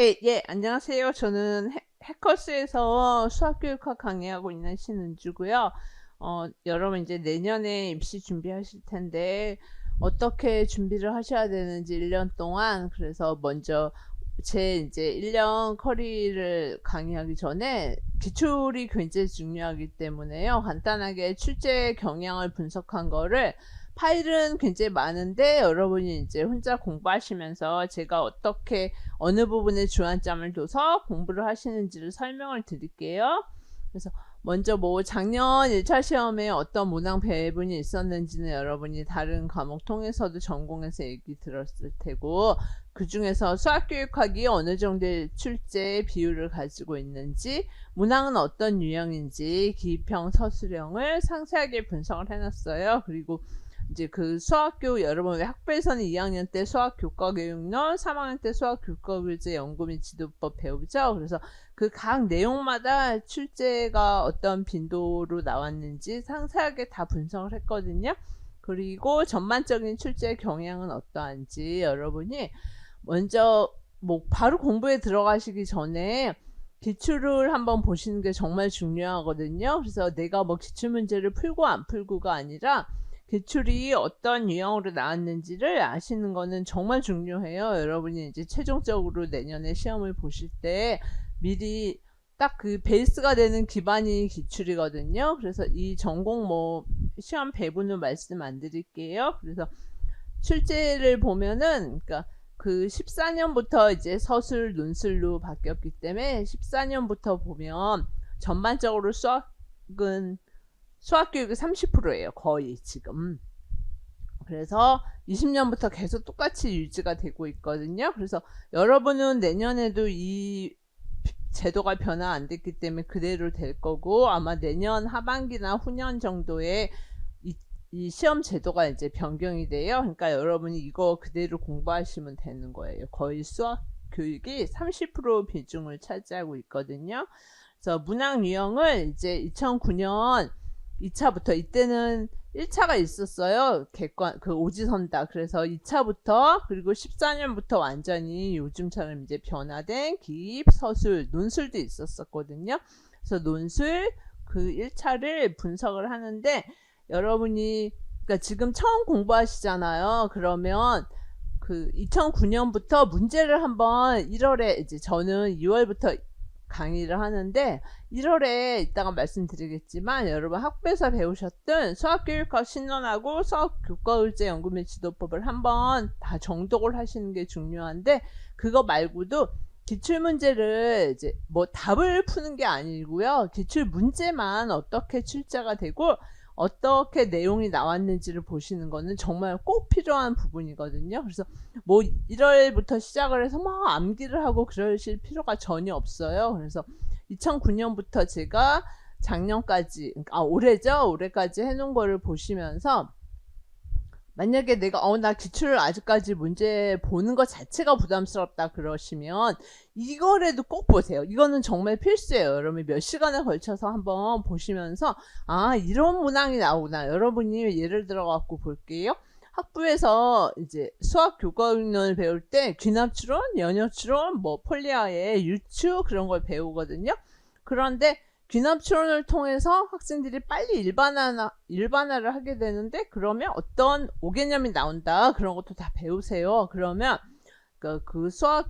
예, 안녕하세요. 저는 해커스에서 수학교육학 강의하고 있는 신은주고요. 여러분 이제 내년에 입시 준비하실 텐데 어떻게 준비를 하셔야 되는지 1년 동안 그래서 먼저 제 이제 1년 커리를 강의하기 전에 기출이 굉장히 중요하기 때문에요. 간단하게 출제 경향을 분석한 거를 파일은 굉장히 많은데 여러분이 이제 혼자 공부하시면서 제가 어떻게 어느 부분에 주안점을 둬서 공부를 하시는지를 설명을 드릴게요. 그래서 먼저 뭐 작년 1차 시험에 어떤 문항 배분이 있었는지는 여러분이 다른 과목 통해서도 전공에서 얘기 들었을 테고, 그 중에서 수학교육학이 어느 정도의 출제 비율을 가지고 있는지, 문항은 어떤 유형인지 기입형 서술형을 상세하게 분석을 해놨어요. 그리고 이제 그 수학교 여러분 학부에서는 2학년 때 수학 교과 교육론, 3학년 때 수학 교과 교재 연구 및 지도법 배우죠. 그래서 그 각 내용마다 출제가 어떤 빈도로 나왔는지 상세하게 다 분석을 했거든요. 그리고 전반적인 출제 경향은 어떠한지 여러분이 먼저 뭐 바로 공부에 들어가시기 전에 기출을 한번 보시는 게 정말 중요하거든요. 그래서 내가 뭐 기출 문제를 풀고 안 풀고가 아니라 기출이 어떤 유형으로 나왔는지를 아시는 거는 정말 중요해요. 여러분이 이제 최종적으로 내년에 시험을 보실 때 미리 딱 그 베이스가 되는 기반이 기출이거든요. 그래서 이 전공 뭐 시험 배분을 말씀 안 드릴게요. 그래서 출제를 보면은 그러니까 그 14년부터 이제 서술 논술로 바뀌었기 때문에 14년부터 보면 전반적으로 수학교육이 30%예요. 거의 지금. 그래서 20년부터 계속 똑같이 유지가 되고 있거든요. 그래서 여러분은 내년에도 이 제도가 변화 안 됐기 때문에 그대로 될 거고, 아마 내년 하반기나 후년 정도에 이 시험 제도가 이제 변경이 돼요. 그러니까 여러분이 이거 그대로 공부하시면 되는 거예요. 거의 수학 교육이 30% 비중을 차지하고 있거든요. 그래서 문항 유형을 이제 2009년 2차부터, 이때는 1차가 있었어요. 객관 그 오지선다. 그래서 2차부터 그리고 14년부터 완전히 요즘처럼 이제 변화된 기입, 서술, 논술도 있었거든요. 그래서 논술 그 1차를 분석을 하는데, 여러분이 그러니까 지금 처음 공부하시잖아요. 그러면 그 2009년부터 문제를 한번 1월에 이제 저는 2월부터 강의를 하는데 1월에 이따가 말씀드리겠지만 여러분 학부에서 배우셨던 수학교육학 신론하고 수학교과의제 연구 및 지도법을 한번 다 정독을 하시는 게 중요한데, 그거 말고도 기출문제를 이제 뭐 답을 푸는 게 아니고요. 기출문제만 어떻게 출제가 되고 어떻게 내용이 나왔는지를 보시는 거는 정말 꼭 필요한 부분이거든요. 그래서 뭐 1월부터 시작을 해서 막 암기를 하고 그러실 필요가 전혀 없어요. 그래서 2009년부터 제가 작년까지, 올해죠. 올해까지 해놓은 거를 보시면서 만약에 내가 나 기출을 아직까지 문제 보는 것 자체가 부담스럽다 그러시면 이거라도 꼭 보세요. 이거는 정말 필수예요. 여러분이 몇 시간에 걸쳐서 한번 보시면서 이런 문항이 나오구나. 여러분이 예를 들어 갖고 볼게요. 학부에서 이제 수학 교과론을 배울 때 귀납추론, 연역추론, 뭐 폴리아의 유추 그런 걸 배우거든요. 그런데 귀납추론을 통해서 학생들이 빨리 일반화를 하게 되는데, 그러면 어떤 5개념이 나온다. 그런 것도 다 배우세요. 그러면 그 수학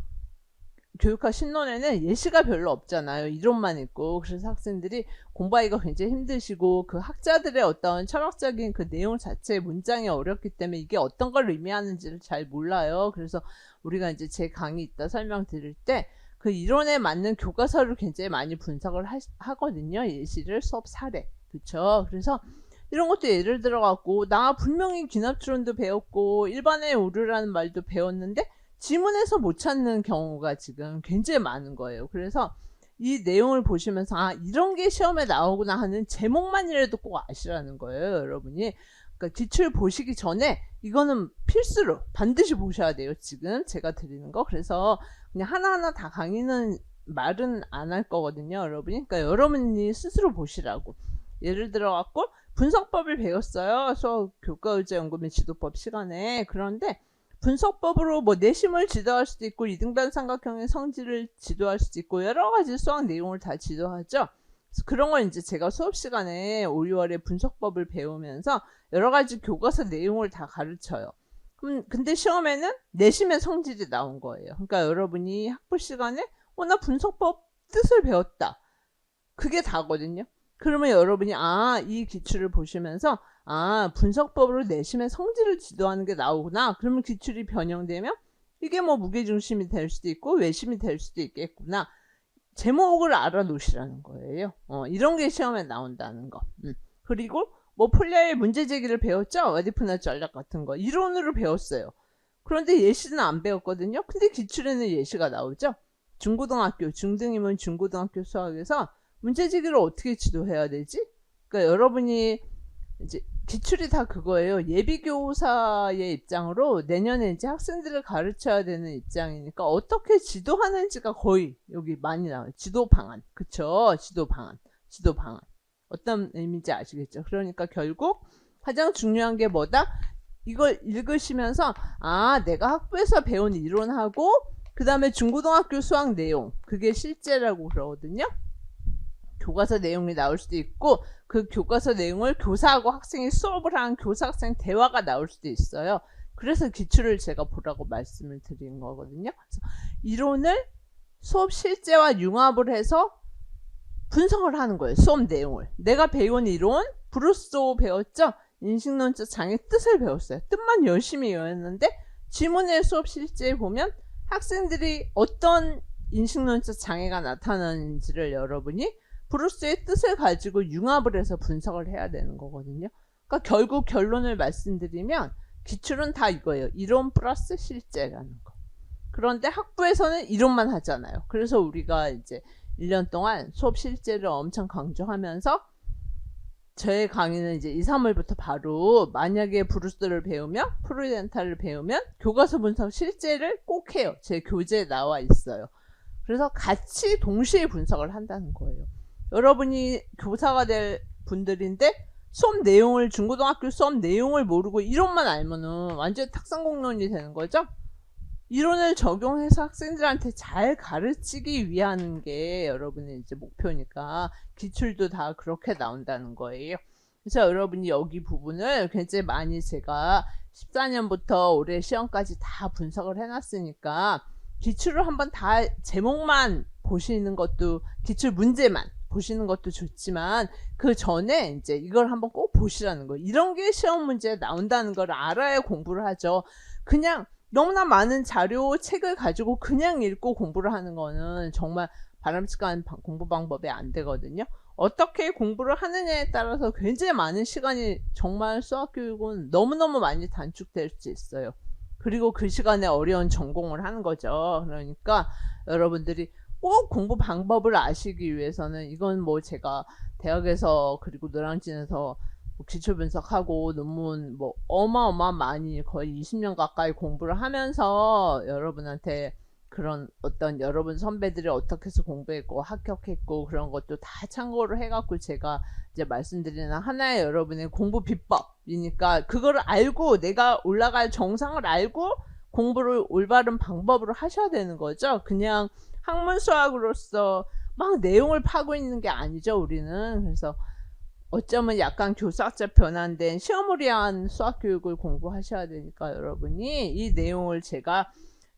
교육학 신론에는 예시가 별로 없잖아요. 이론만 있고. 그래서 학생들이 공부하기가 굉장히 힘드시고, 그 학자들의 어떤 철학적인 그 내용 자체의 문장이 어렵기 때문에 이게 어떤 걸 의미하는지를 잘 몰라요. 그래서 우리가 이제 제 강의 이따 설명드릴 때 그 이론에 맞는 교과서를 굉장히 많이 분석을 하거든요. 예시를 수업 사례. 그쵸? 그래서 이런 것도 예를 들어 갖고 나 분명히 귀납추론도 배웠고 일반의 오류라는 말도 배웠는데 지문에서 못 찾는 경우가 지금 굉장히 많은 거예요. 그래서 이 내용을 보시면서 이런 게 시험에 나오구나 하는 제목만이라도 꼭 아시라는 거예요. 여러분이. 그러니까 기출 보시기 전에 이거는 필수로 반드시 보셔야 돼요. 지금 제가 드리는 거. 그래서 그냥 하나하나 다 강의는 말은 안 할 거거든요. 여러분이. 그러니까 여러분이 스스로 보시라고. 예를 들어 갖고 분석법을 배웠어요. 수학 교과의제 연구 및 지도법 시간에. 그런데 분석법으로 뭐 내심을 지도할 수도 있고 이등변 삼각형의 성질을 지도할 수도 있고 여러 가지 수학 내용을 다 지도하죠. 그래서 그런 걸 이제 제가 수업 시간에 5, 6월에 분석법을 배우면서 여러 가지 교과서 내용을 다 가르쳐요. 근데 시험에는 내심의 성질이 나온 거예요. 그러니까 여러분이 학부 시간에 나 분석법 뜻을 배웠다. 그게 다거든요. 그러면 여러분이 이 기출을 보시면서 분석법으로 내심의 성질을 지도하는 게 나오구나. 그러면 기출이 변형되면 이게 뭐 무게중심이 될 수도 있고 외심이 될 수도 있겠구나. 제목을 알아놓으시라는 거예요. 이런 게 시험에 나온다는 거. 그리고 뭐 폴리아의 문제제기를 배웠죠? 와디프나 전략 같은 거. 이론으로 배웠어요. 그런데 예시는 안 배웠거든요. 근데 기출에는 예시가 나오죠? 중고등학교, 중등이면 중고등학교 수학에서 문제제기를 어떻게 지도해야 되지? 그러니까 여러분이 이제 기출이 다 그거예요. 예비교사의 입장으로 내년에 이제 학생들을 가르쳐야 되는 입장이니까 어떻게 지도하는지가 거의 여기 많이 나와요. 지도 방안. 그쵸? 지도 방안. 어떤 의미인지 아시겠죠? 그러니까 결국 가장 중요한 게 뭐다? 이걸 읽으시면서 내가 학부에서 배운 이론하고 그 다음에 중고등학교 수학 내용, 그게 실제라고 그러거든요. 교과서 내용이 나올 수도 있고 그 교과서 내용을 교사하고 학생이 수업을 하는 교사-학생 대화가 나올 수도 있어요. 그래서 기출을 제가 보라고 말씀을 드린 거거든요. 그래서 이론을 수업 실제와 융합을 해서 분석을 하는 거예요. 수업 내용을. 내가 배운 이론, 브루소 배웠죠? 인식론적 장애 뜻을 배웠어요. 뜻만 열심히 외웠는데 지문의 수업 실제에 보면 학생들이 어떤 인식론적 장애가 나타나는지를 여러분이 브루스의 뜻을 가지고 융합을 해서 분석을 해야 되는 거거든요. 그러니까 결국 결론을 말씀드리면 기출은 다 이거예요. 이론 플러스 실제라는 거. 그런데 학부에서는 이론만 하잖아요. 그래서 우리가 이제 1년 동안 수업 실제를 엄청 강조하면서 저의 강의는 이제 2, 3월부터 바로 만약에 브루스를 배우면 프루덴탈을 배우면 교과서 분석 실제를 꼭 해요. 제 교재에 나와 있어요. 그래서 같이 동시에 분석을 한다는 거예요. 여러분이 교사가 될 분들인데 수업 내용을 중고등학교 수업 내용을 모르고 이론만 알면은 완전 탁상공론이 되는 거죠. 이론을 적용해서 학생들한테 잘 가르치기 위한 게 여러분의 이제 목표니까 기출도 다 그렇게 나온다는 거예요. 그래서 여러분이 여기 부분을 굉장히 많이 제가 14년부터 올해 시험까지 다 분석을 해놨으니까 기출을 한번 다 제목만 보시는 것도 기출 문제만 보시는 것도 좋지만 그 전에 이제 이걸 한번 꼭 보시라는 거예요. 이런 게 시험 문제에 나온다는 걸 알아야 공부를 하죠. 그냥 너무나 많은 자료, 책을 가지고 그냥 읽고 공부를 하는 거는 정말 바람직한 공부 방법이 안 되거든요. 어떻게 공부를 하느냐에 따라서 굉장히 많은 시간이 정말 수학교육은 너무너무 많이 단축될 수 있어요. 그리고 그 시간에 어려운 전공을 하는 거죠. 그러니까 여러분들이 꼭 공부 방법을 아시기 위해서는 이건 뭐 제가 대학에서 그리고 노량진에서 기출 분석하고 논문 뭐 어마어마 많이 거의 20년 가까이 공부를 하면서 여러분한테 그런 어떤 여러분 선배들이 어떻게 해서 공부했고 합격했고 그런 것도 다 참고를 해갖고 제가 이제 말씀드리는 하나의 여러분의 공부 비법이니까 그거를 알고 내가 올라갈 정상을 알고 공부를 올바른 방법으로 하셔야 되는 거죠. 그냥 학문 수학으로서 막 내용을 파고 있는 게 아니죠, 우리는. 그래서 어쩌면 약간 교사학자 변환된 시험을 위한 수학교육을 공부하셔야 되니까 여러분이 이 내용을 제가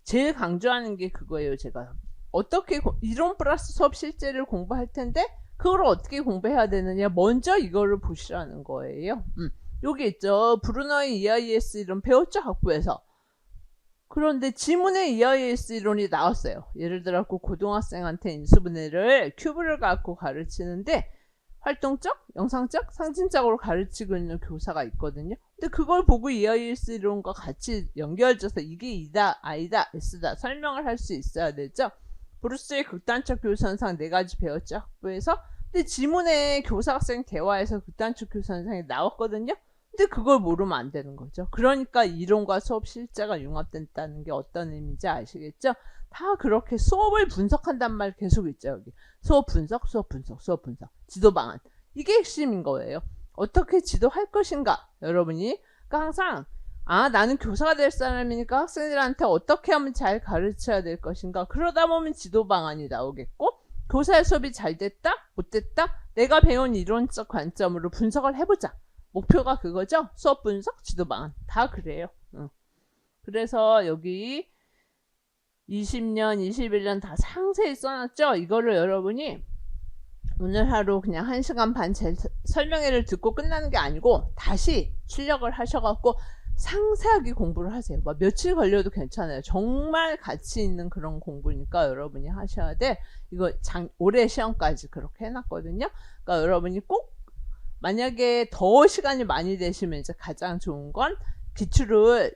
제일 강조하는 게 그거예요. 제가 어떻게 이론 플러스 수업 실제를 공부할 텐데 그걸 어떻게 공부해야 되느냐 먼저 이거를 보시라는 거예요. 여기 있죠. 브루너의 EIS 이론 배웠죠, 학부에서. 그런데 지문에 EIS 이론이 나왔어요. 예를 들어 고등학생한테 인수분해를 큐브를 갖고 가르치는데 활동적, 영상적, 상징적으로 가르치고 있는 교사가 있거든요. 근데 그걸 보고 EIS 이론과 같이 연결져서 이게 이다, 아니다, S다 설명을 할 수 있어야 되죠. 브루스의 극단적 교선상 4가지 배웠죠, 학부에서. 근데 지문에 교사-학생 대화에서 극단적 교선상이 나왔거든요. 근데 그걸 모르면 안 되는 거죠. 그러니까 이론과 수업 실제가 융합된다는 게 어떤 의미인지 아시겠죠? 다 그렇게 수업을 분석한단 말 계속 있죠, 여기. 수업 분석. 지도 방안. 이게 핵심인 거예요. 어떻게 지도할 것인가? 여러분이. 그러니까 항상 아, 나는 교사가 될 사람이니까 학생들한테 어떻게 하면 잘 가르쳐야 될 것인가. 그러다 보면 지도 방안이 나오겠고, 교사의 수업이 잘 됐다? 못 됐다? 내가 배운 이론적 관점으로 분석을 해보자. 목표가 그거죠? 수업 분석, 지도 방안. 다 그래요. 그래서 여기 20년, 21년 다 상세히 써놨죠? 이거를 여러분이 오늘 하루 그냥 1시간 반 제 설명회를 듣고 끝나는 게 아니고 다시 출력을 하셔갖고 상세하게 공부를 하세요. 막 며칠 걸려도 괜찮아요. 정말 가치 있는 그런 공부니까 여러분이 하셔야 돼. 이거 올해 시험까지 그렇게 해놨거든요. 그러니까 여러분이 꼭 만약에 더 시간이 많이 되시면 이제 가장 좋은 건 기출을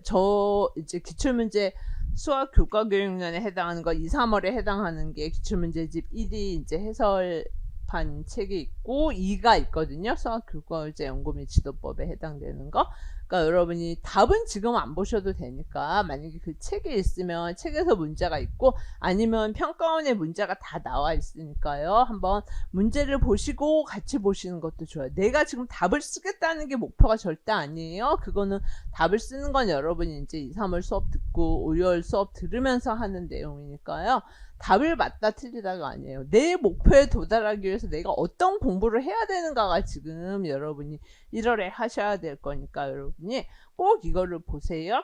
이제 기출문제 수학 교과교육년에 해당하는 거 2, 3월에 해당하는 게 기출문제집 1이 이제 해설판 책이 있고 2가 있거든요. 수학 교과제 연구 및 지도법에 해당되는 거. 그러니까 여러분이 답은 지금 안 보셔도 되니까 만약에 그 책에 있으면 책에서 문제가 있고 아니면 평가원에 문제가 다 나와 있으니까요. 한번 문제를 보시고 같이 보시는 것도 좋아요. 내가 지금 답을 쓰겠다는 게 목표가 절대 아니에요. 그거는 답을 쓰는 건 여러분이 이제 2, 3월 수업 듣고 5, 6월 수업 들으면서 하는 내용이니까요. 답을 맞다 틀리다가 아니에요. 내 목표에 도달하기 위해서 내가 어떤 공부를 해야 되는가가 지금 여러분이 1월에 하셔야 될 거니까 여러분이 꼭 이거를 보세요.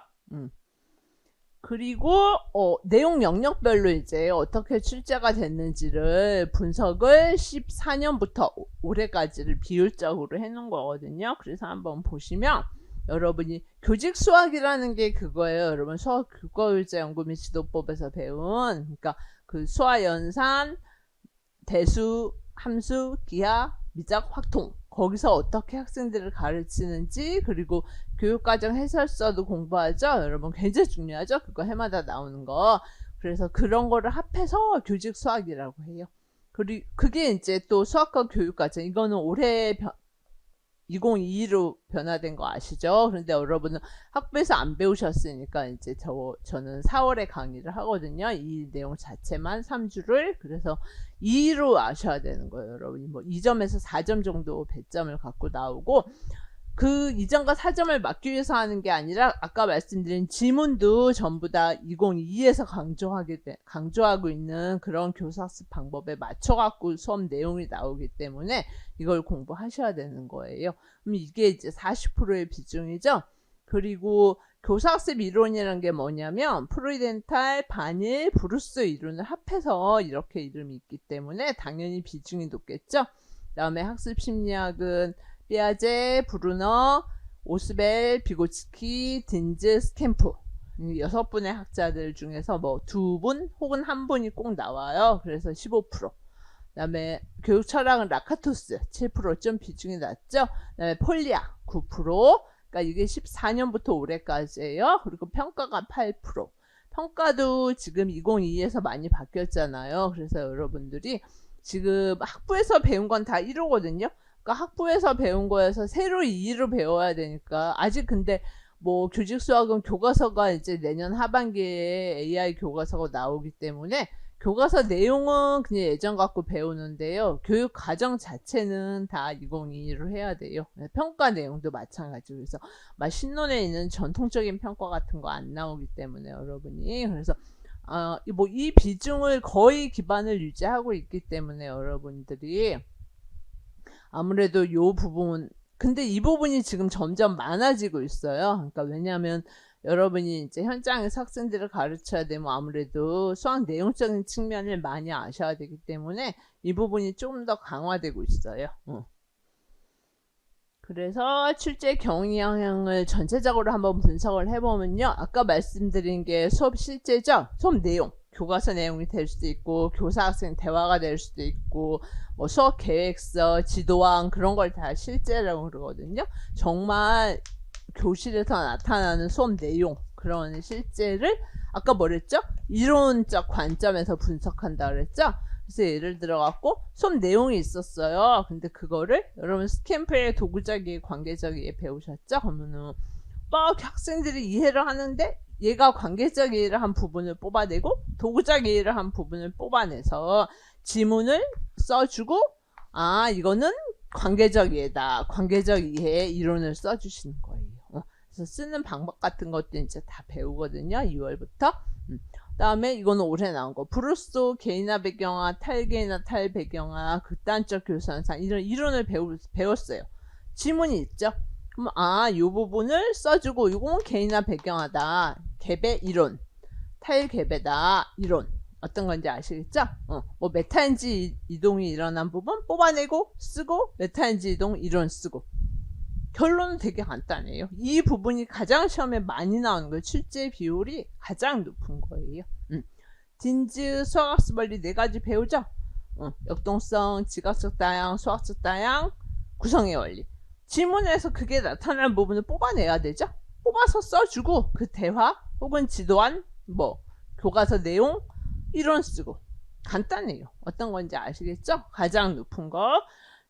그리고 내용 영역별로 이제 어떻게 출제가 됐는지를 분석을 14년부터 올해까지를 비율적으로 해놓은 거거든요. 그래서 한번 보시면 여러분이 교직 수학이라는 게 그거예요. 여러분 수학 교과교재 연구 및 지도법에서 배운 그러니까 그 수화 연산, 대수, 함수, 기하, 미작, 확통 거기서 어떻게 학생들을 가르치는지 그리고 교육과정 해설서도 공부하죠. 여러분 굉장히 중요하죠. 그거 해마다 나오는 거. 그래서 그런 거를 합해서 교직 수학이라고 해요. 그리고 그게 이제 또 수학과 교육과정 이거는 올해 2022로 변화된 거 아시죠? 그런데 여러분은 학부에서 안 배우셨으니까 이제 저는 4월에 강의를 하거든요. 이 내용 자체만 3주를. 그래서 2로 아셔야 되는 거예요. 여러분이 뭐 2점에서 4점 정도 배점을 갖고 나오고 그 2점과 4점을 맞기 위해서 하는 게 아니라 아까 말씀드린 지문도 전부 다 2022에서 강조하고 있는 그런 교사학습 방법에 맞춰갖고 수업 내용이 나오기 때문에 이걸 공부하셔야 되는 거예요. 그럼 이게 이제 40%의 비중이죠. 그리고 교사학습 이론이라는 게 뭐냐면 프로이덴탈, 바닐, 브루스 이론을 합해서 이렇게 이름이 있기 때문에 당연히 비중이 높겠죠. 그 다음에 학습심리학은 피아제, 브루너, 오스벨, 비고츠키, 딘즈, 스캠프 6분의 학자들 중에서 뭐 2분 혹은 1분이 꼭 나와요. 그래서 15%. 그 다음에 교육철학은 라카토스 7% 좀 비중이 낮죠. 그 다음에 폴리아 9%. 그러니까 이게 14년부터 올해까지예요. 그리고 평가가 8%. 평가도 지금 2022에서 많이 바뀌었잖아요. 그래서 여러분들이 지금 학부에서 배운 건 다 1호거든요. 그러니까 학부에서 배운 거에서 새로 2로 배워야 되니까 아직 근데 뭐 교직 수학은 교과서가 이제 내년 하반기에 AI 교과서가 나오기 때문에 교과서 내용은 그냥 예전 갖고 배우는데요. 교육 과정 자체는 다 2022로 해야 돼요. 평가 내용도 마찬가지고 그래서 막 신론에 있는 전통적인 평가 같은 거 안 나오기 때문에 여러분이 그래서 뭐 이 비중을 거의 기반을 유지하고 있기 때문에 여러분들이 아무래도 요 부분 근데 이 부분이 지금 점점 많아지고 있어요. 그러니까 왜냐하면 여러분이 이제 현장에서 학생들을 가르쳐야 되면 아무래도 수학 내용적인 측면을 많이 아셔야 되기 때문에 이 부분이 조금 더 강화되고 있어요. 그래서 출제 경위 영향을 전체적으로 한번 분석을 해보면요. 아까 말씀드린 게 수업 실제죠. 수업 내용. 교과서 내용이 될 수도 있고 교사 학생 대화가 될 수도 있고 뭐 수업 계획서, 지도안 그런 걸 다 실제라고 그러거든요. 정말 교실에서 나타나는 수업 내용 그런 실제를 아까 뭐랬죠? 이론적 관점에서 분석한다 그랬죠? 그래서 예를 들어 갖고 수업 내용이 있었어요. 근데 그거를 여러분 스캠프의 도구적 이해, 관계적 이해 배우셨죠? 그러면은 막 학생들이 이해를 하는데 얘가 관계적 이해를 한 부분을 뽑아내고 도구적 이해를 한 부분을 뽑아내서 지문을 써주고 이거는 관계적 이해다. 관계적 이해 이론을 써주시는 거예요. 그래서 그래서 쓰는 방법 같은 것도 이제 다 배우거든요. 2월부터. 그다음에 이거는 올해 나온 거. 브루소 개인화 배경화, 탈개인화, 탈배경화, 극단적 교선상 이런 이론을 배웠어요. 지문이 있죠. 그럼 이 부분을 써주고 이건 개인화 배경화다. 개배 이론, 탈개배다 이론. 어떤 건지 아시겠죠? 뭐 메타인지 이동이 일어난 부분 뽑아내고 쓰고 메타인지 이동 이론 쓰고. 결론은 되게 간단해요. 이 부분이 가장 시험에 많이 나오는 거예요. 출제 비율이 가장 높은 거예요. 딘즈, 수학학습 원리 4가지 배우죠? 역동성, 지각적 다양, 수학적 다양, 구성의 원리. 지문에서 그게 나타나는 부분을 뽑아내야 되죠? 뽑아서 써주고 그 대화 혹은 지도안, 뭐 교과서 내용 이론 쓰고. 간단해요. 어떤 건지 아시겠죠? 가장 높은 거.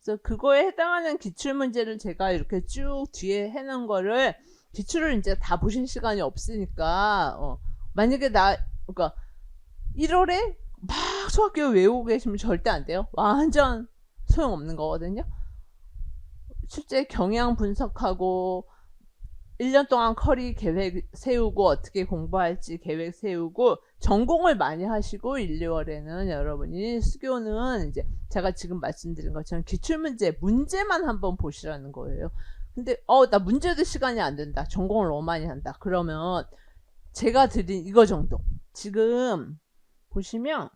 그래서 그거에 해당하는 기출문제를 제가 이렇게 쭉 뒤에 해놓은 거를 기출을 이제 다 보실 시간이 없으니까 만약에 그러니까 1월에 막 수학교육 외우고 계시면 절대 안 돼요. 완전 소용없는 거거든요. 실제 경향 분석하고 1년 동안 커리 계획 세우고 어떻게 공부할지 계획 세우고 전공을 많이 하시고 1, 2월에는 여러분이 수교는 이제 제가 지금 말씀드린 것처럼 기출문제 문제만 한번 보시라는 거예요. 근데 나 문제도 시간이 안 된다. 전공을 너무 많이 한다. 그러면 제가 드린 이거 정도 지금 보시면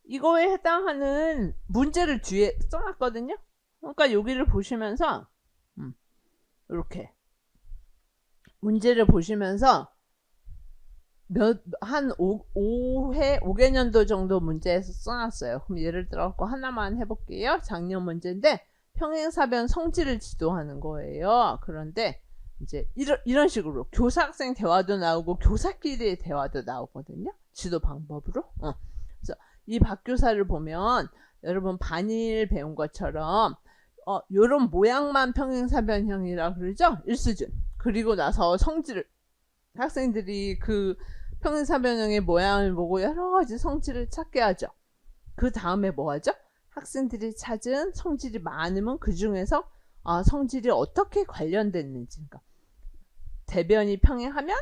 이거에 해당하는 문제를 뒤에 써놨거든요. 그러니까 여기를 보시면서 이렇게 문제를 보시면서 한 5개년도 정도 문제에서 써놨어요. 그럼 예를 들어 하나만 해볼게요. 작년 문제인데 평행사변 성질을 지도하는 거예요. 그런데 이제 이런 식으로 교사 학생 대화도 나오고 교사끼리의 대화도 나오거든요. 지도 방법으로. 그래서 이 박교사를 보면 여러분 반일 배운 것처럼 요런 모양만 평행사변형이라 그러죠. 1수준. 그리고 나서 성질을 학생들이 그 평행사변형의 모양을 보고 여러 가지 성질을 찾게 하죠. 그 다음에 뭐 하죠? 학생들이 찾은 성질이 많으면 그 중에서 성질이 어떻게 관련됐는지, 그러니까 대변이 평행하면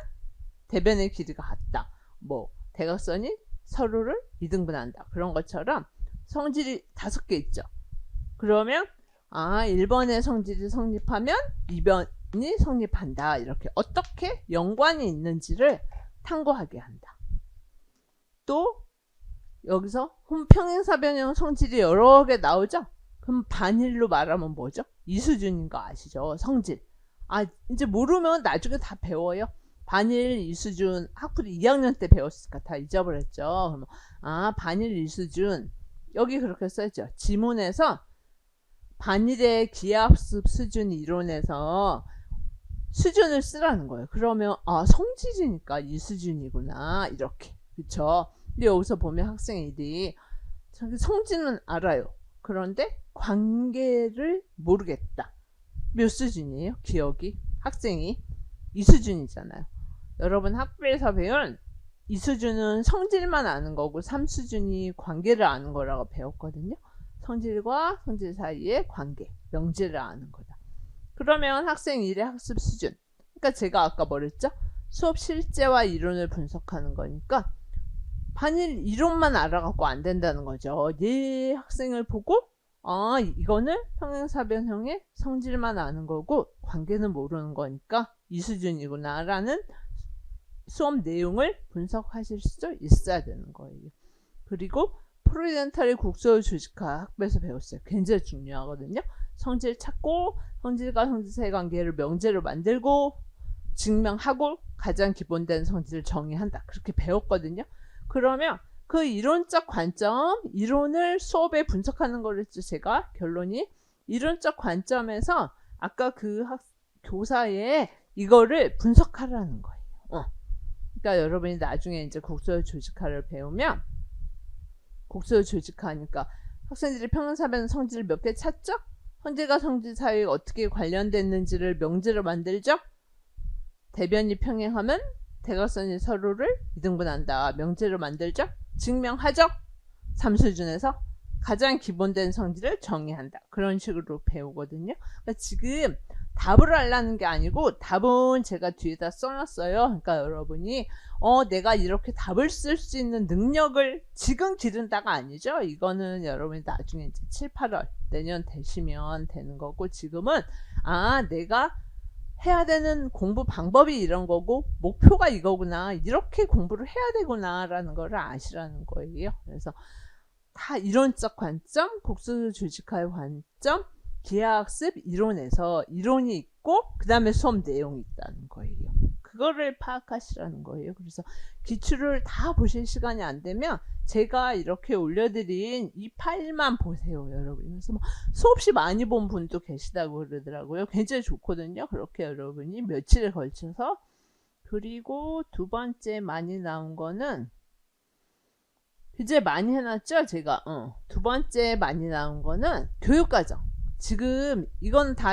대변의 길이가 같다. 뭐 대각선이 서로를 이등분한다. 그런 것처럼 성질이 5개 있죠. 그러면 1번의 성질이 성립하면 2번이 성립한다. 이렇게 어떻게 연관이 있는지를 탐구하게 한다. 또 여기서 평행사변형 성질이 여러 개 나오죠? 그럼 반일로 말하면 뭐죠? 이수준인 거 아시죠? 성질. 이제 모르면 나중에 다 배워요. 반일 이수준 학부도 2학년 때 배웠으니까 다 잊어버렸죠. 그러면 반일 이수준 여기 그렇게 써있죠. 지문에서 반일의 기하학습 수준 이론에서 수준을 쓰라는 거예요. 그러면 성질이니까 이 수준이구나 이렇게. 그쵸? 근데 여기서 보면 학생들이 자기 성질은 알아요. 그런데 관계를 모르겠다. 몇 수준이에요? 기억이? 학생이 이 수준이잖아요. 여러분 학부에서 배운 이 수준은 성질만 아는 거고 3수준이 관계를 아는 거라고 배웠거든요. 성질과 성질 사이의 관계, 명제를 아는 거다. 그러면 학생 1의 학습 수준. 그러니까 제가 아까 뭐랬죠? 수업 실제와 이론을 분석하는 거니까 반일 이론만 알아갖고 안 된다는 거죠. 얘 학생을 보고 이거는 평행사변형의 성질만 아는 거고 관계는 모르는 거니까 이 수준이구나 라는 수업 내용을 분석하실 수 있어야 되는 거예요. 그리고 프로이덴탈의 국소 조직화 학부에서 배웠어요. 굉장히 중요하거든요. 성질 찾고 성질과 성질 사이 관계를 명제로 만들고 증명하고 가장 기본된 성질을 정의한다. 그렇게 배웠거든요. 그러면 그 이론적 관점, 이론을 수업에 분석하는 거를 했죠. 제가 결론이 이론적 관점에서 아까 그 교사의 이거를 분석하라는 거예요. 그러니까 여러분이 나중에 이제 국소 조직화를 배우면 국소 조직화니까 학생들이 평행사변 성질을 몇 개 찾죠? 성질과 성질 사이에 어떻게 관련됐는지를 명제로 만들죠? 대변이 평행하면 대각선이 서로를 이등분한다. 명제로 만들죠? 증명하죠? 3수준에서 가장 기본된 성질을 정의한다. 그런 식으로 배우거든요. 그러니까 지금 답을 하려는 게 아니고 답은 제가 뒤에다 써놨어요. 그러니까 여러분이 내가 이렇게 답을 쓸 수 있는 능력을 지금 기른다가 아니죠. 이거는 여러분이 나중에 이제 7, 8월 내년 되시면 되는 거고, 지금은 내가 해야 되는 공부 방법이 이런 거고 목표가 이거구나, 이렇게 공부를 해야 되구나 라는 거를 아시라는 거예요. 그래서 다 이론적 관점, 국수 조직화의 관점, 기하학습 이론에서 이론이 있고 그 다음에 수업 내용이 있다는 거예요. 그거를 파악하시라는 거예요. 그래서 기출을 다 보실 시간이 안 되면 제가 이렇게 올려드린 이 파일만 보세요, 여러분. 그래서 수없이 많이 본 분도 계시다고 그러더라고요. 굉장히 좋거든요. 그렇게 여러분이 며칠에 걸쳐서. 그리고 두 번째 많이 나온 거는 이제 많이 해놨죠, 제가. 두 번째 많이 나온 거는 교육과정. 지금 이건 다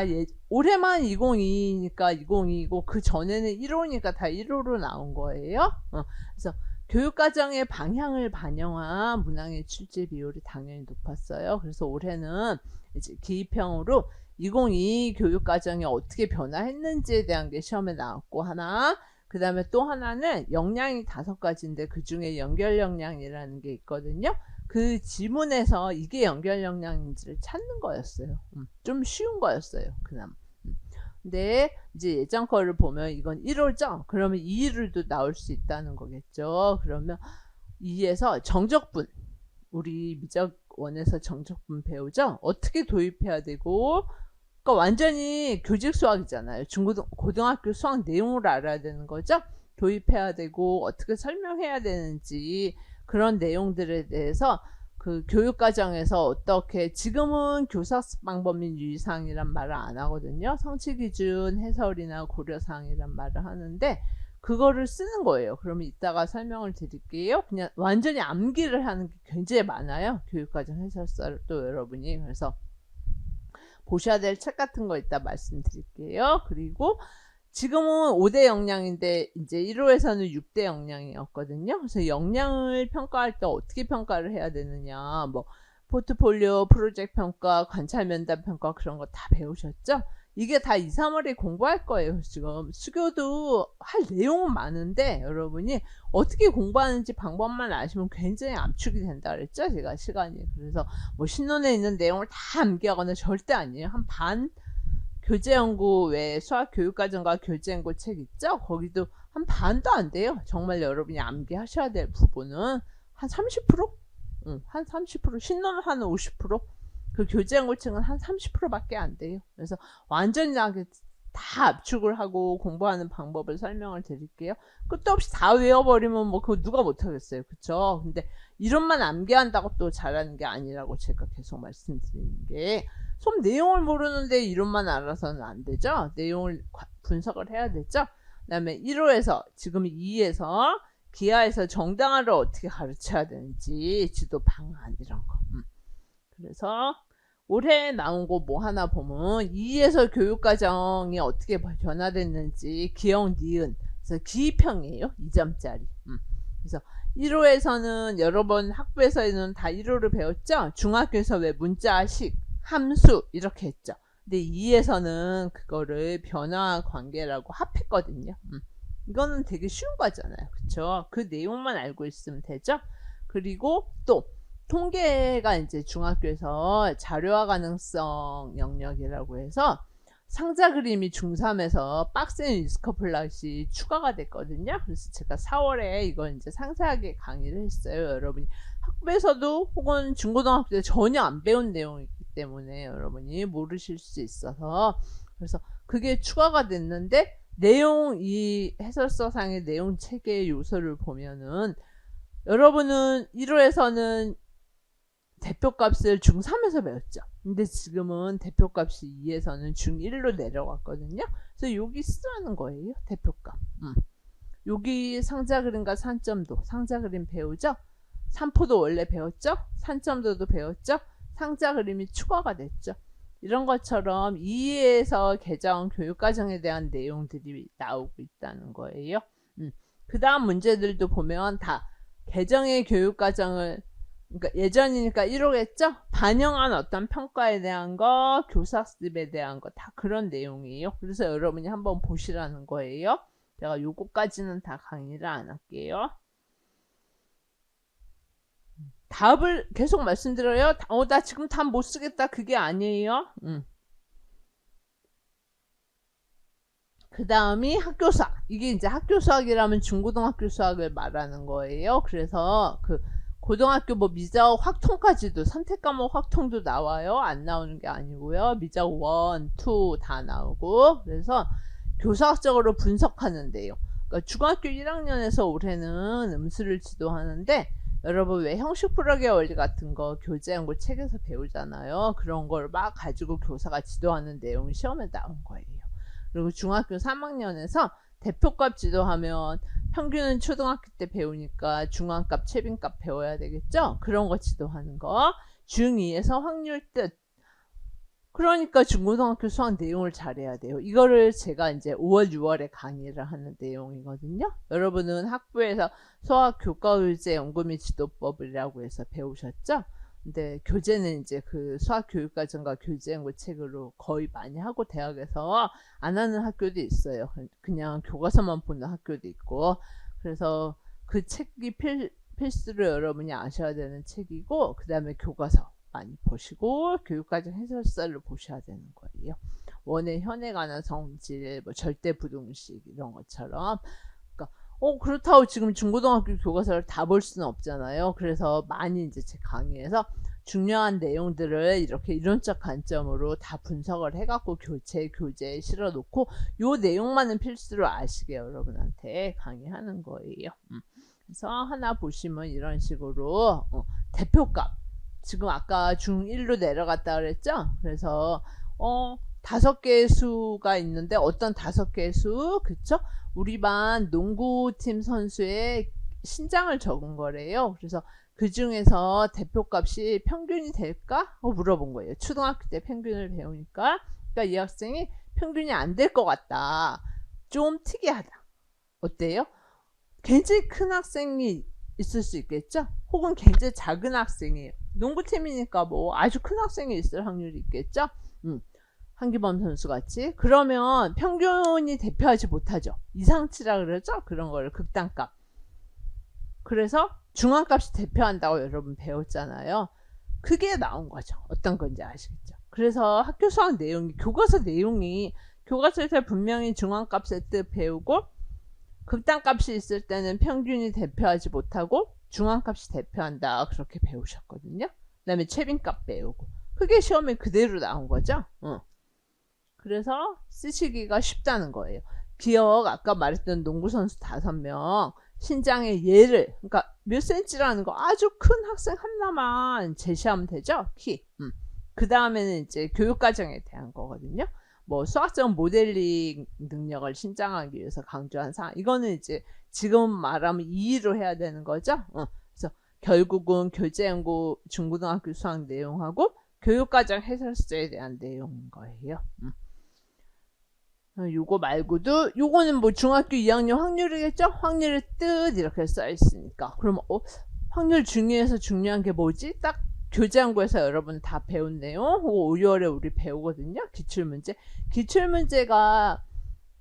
올해만 2022니까 2022고 그 전에는 1호니까 다 1호로 나온 거예요. 그래서 교육과정의 방향을 반영한 문항의 출제 비율이 당연히 높았어요. 그래서 올해는 이제 기입형으로 2022 교육과정이 어떻게 변화했는지에 대한 게 시험에 나왔고 하나, 그 다음에 또 하나는 역량이 5가지인데 그 중에 연결 역량이라는 게 있거든요. 그 지문에서 이게 연결 역량인지를 찾는 거였어요. 좀 쉬운 거였어요, 그나마. 근데 이제 예전 거를 보면 이건 1호죠. 그러면 2일도 나올 수 있다는 거겠죠. 그러면 2에서 정적분, 우리 미적원에서 정적분 배우죠. 어떻게 도입해야 되고, 그러니까 완전히 교직 수학이잖아요. 고등학교 수학 내용을 알아야 되는 거죠. 도입해야 되고 어떻게 설명해야 되는지 그런 내용들에 대해서 그 교육과정에서 어떻게, 지금은 교사학습 방법 및 유의사항이란 말을 안 하거든요. 성취기준, 해설이나 고려사항이란 말을 하는데 그거를 쓰는 거예요. 그러면 이따가 설명을 드릴게요. 그냥 완전히 암기를 하는 게 굉장히 많아요. 교육과정 해설서를 또 여러분이. 그래서 보셔야 될 책 같은 거 이따 말씀드릴게요. 그리고 지금은 5대 역량인데 이제 1호에서는 6대 역량이었거든요. 그래서 역량을 평가할 때 어떻게 평가를 해야 되느냐, 뭐 포트폴리오, 프로젝트 평가, 관찰 면담 평가 그런 거 다 배우셨죠? 이게 다 2, 3월에 공부할 거예요. 지금 수교도 할 내용은 많은데 여러분이 어떻게 공부하는지 방법만 아시면 굉장히 압축이 된다 그랬죠, 제가 시간이. 그래서 뭐 신론에 있는 내용을 다 암기하거나 절대 아니에요. 한 반, 교재연구 외에 수학교육과정과 교재연구 책 있죠? 거기도 한 반도 안 돼요. 정말 여러분이 암기하셔야 될 부분은 한 30%? 한 30%, 신론은 한 50%? 그 교재연구 책은 한 30%밖에 안 돼요. 그래서 완전히 다 압축을 하고 공부하는 방법을 설명을 드릴게요. 끝도 없이 다 외워버리면 뭐 그거 누가 못하겠어요. 그쵸? 근데 이론만 암기한다고 또 잘하는 게 아니라고 제가 계속 말씀드리는 게, 수업 내용을 모르는데 이론만 알아서는 안 되죠. 내용을 분석을 해야 되죠. 그 다음에 1호에서 지금 2에서 기하에서 정당화를 어떻게 가르쳐야 되는지 지도 방안 이런 거. 그래서 올해 나온 거 뭐 하나 보면 2에서 교육과정이 어떻게 변화됐는지 기억, 니은, 그래서 기입형이에요. 2점짜리. 그래서 1호에서는 여러 번 학부에서는 다 1호를 배웠죠. 중학교에서 왜 문자식, 함수 이렇게 했죠. 근데 2에서는 그거를 변화 관계라고 합했거든요. 이거는 되게 쉬운 거잖아요. 그쵸? 그 내용만 알고 있으면 되죠. 그리고 또 통계가 이제 중학교에서 자료화 가능성 영역이라고 해서 상자 그림이 중3에서 빡센 위스커플랫이 추가가 됐거든요. 그래서 제가 4월에 이걸 이제 상세하게 강의를 했어요. 여러분이 학부에서도 혹은 중고등학교 때 전혀 안 배운 내용이기 때문에 여러분이 모르실 수 있어서, 그래서 그게 추가가 됐는데, 내용, 이 해설서상의 내용 체계의 요소를 보면은 여러분은 1호에서는 대표값을 중3에서 배웠죠. 근데 지금은 대표값이 2에서는 중1로 내려갔거든요. 그래서 여기 쓰라는 거예요. 대표값. 여기 상자 그림과 산점도, 상자 그림 배우죠. 산포도 원래 배웠죠. 산점도도 배웠죠. 상자 그림이 추가가 됐죠. 이런 것처럼 2에서 개정 교육과정에 대한 내용들이 나오고 있다는 거예요. 그 다음 문제들도 보면 다 개정의 교육과정을 그러니까 예전이니까 1호겠죠? 반영한 어떤 평가에 대한 거, 교사학습에 대한 거 다 그런 내용이에요. 그래서 여러분이 한번 보시라는 거예요. 제가 요거까지는 다 강의를 안 할게요. 답을 계속 말씀드려요. 나 지금 답 못 쓰겠다. 그게 아니에요. 그 다음이 학교 수학. 이게 이제 학교 수학이라면 중고등학교 수학을 말하는 거예요. 그래서 그 고등학교 뭐 미자어 확통까지도 선택 과목 확통도 나와요. 안 나오는 게 아니고요. 미자어 1, 2 다 나오고. 그래서 교사학적으로 분석하는데요. 그러니까 중학교 1학년에서 올해는 음수를 지도하는데 여러분 왜 형식 풀어의 원리 같은 거 교재연구 책에서 배우잖아요. 그런 걸 막 가지고 교사가 지도하는 내용이 시험에 나온 거예요. 그리고 중학교 3학년에서 대표값 지도하면 평균은 초등학교 때 배우니까 중앙값, 최빈값 배워야 되겠죠? 그런 거 지도하는 거. 중2에서 확률 뜻. 그러니까 중고등학교 수학 내용을 잘해야 돼요. 이거를 제가 이제 5월, 6월에 강의를 하는 내용이거든요. 여러분은 학부에서 수학 교과의제 연구 및 지도법이라고 해서 배우셨죠? 근데 교재는 이제 그 수학 교육과정과 교재 연구 책으로 거의 많이 하고 대학에서 안 하는 학교도 있어요. 그냥 교과서만 보는 학교도 있고. 그래서 그 책이 필수로 여러분이 아셔야 되는 책이고, 그 다음에 교과서 많이 보시고 교육과정 해설서를 보셔야 되는 거예요. 원의 현에 관한 성질, 뭐 절대 부등식 이런 것처럼. 그러니까 그렇다고 지금 중고등학교 교과서를 다 볼 수는 없잖아요. 그래서 많이 이제 제 강의에서 중요한 내용들을 이렇게 이론적 관점으로 다 분석을 해갖고 교재에 실어놓고 요 내용만은 필수로 아시게 여러분한테 강의하는 거예요. 그래서 하나 보시면 이런 식으로 대표값. 지금 아까 중1로 내려갔다 그랬죠? 그래서 5개의 수가 있는데 어떤 5개의 수? 그쵸? 우리 반 농구팀 선수의 신장을 적은 거래요. 그래서 그 중에서 대표값이 평균이 될까? 물어본 거예요. 초등학교 때 평균을 배우니까. 그러니까 이 학생이 평균이 안 될 것 같다. 좀 특이하다. 어때요? 굉장히 큰 학생이 있을 수 있겠죠? 혹은 굉장히 작은 학생이에요. 농구팀이니까 뭐 아주 큰 학생이 있을 확률이 있겠죠? 한기범 선수 같이. 그러면 평균이 대표하지 못하죠. 이상치라 그러죠? 그런 거를 극단값. 그래서 중앙값이 대표한다고 여러분 배웠잖아요. 그게 나온 거죠. 어떤 건지 아시겠죠? 그래서 학교 수학 내용이 교과서에서 분명히 중앙값의 뜻 배우고 극단값이 있을 때는 평균이 대표하지 못하고 중앙값이 대표한다. 그렇게 배우셨거든요. 그 다음에 최빈값 배우고. 그게 시험에 그대로 나온 거죠. 그래서 쓰시기가 쉽다는 거예요. 기억 아까 말했던 농구선수 5명 신장의 예를 그러니까 몇 센치라는 거 아주 큰 학생 하나만 제시하면 되죠. 키. 그 다음에는 이제 교육과정에 대한 거거든요. 뭐 수학적 모델링 능력을 신장하기 위해서 강조한 사항. 이거는 이제 지금 말하면 2로 해야 되는 거죠. 그래서 결국은 교재연구 중고등학교 수학 내용하고 교육과정 해설서에 대한 내용인 거예요. 요거 말고도 요거는 뭐 중학교 2학년 확률이겠죠? 확률의 뜻 이렇게 써 있으니까. 그러면 확률 중에서 중요한 게 뭐지? 딱 교재연구에서 여러분 다 배운 내용 혹은 5, 6월에 우리 배우거든요. 기출문제.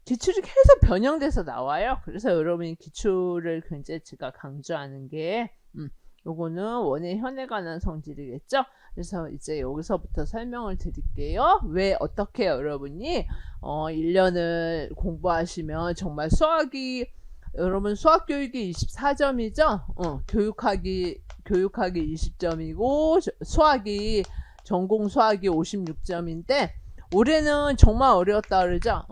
기출이 계속 변형돼서 나와요. 그래서 여러분이 기출을 굉장히 제가 강조하는 게 요거는 원의 현에 관한 성질이겠죠. 그래서 이제 여기서부터 설명을 드릴게요. 왜 어떻게 여러분이 1년을 공부하시면 정말 여러분 수학 교육이 24점이죠. 교육학이 20점이고 전공 수학이 56점인데 올해는 정말 어려웠다 그러죠.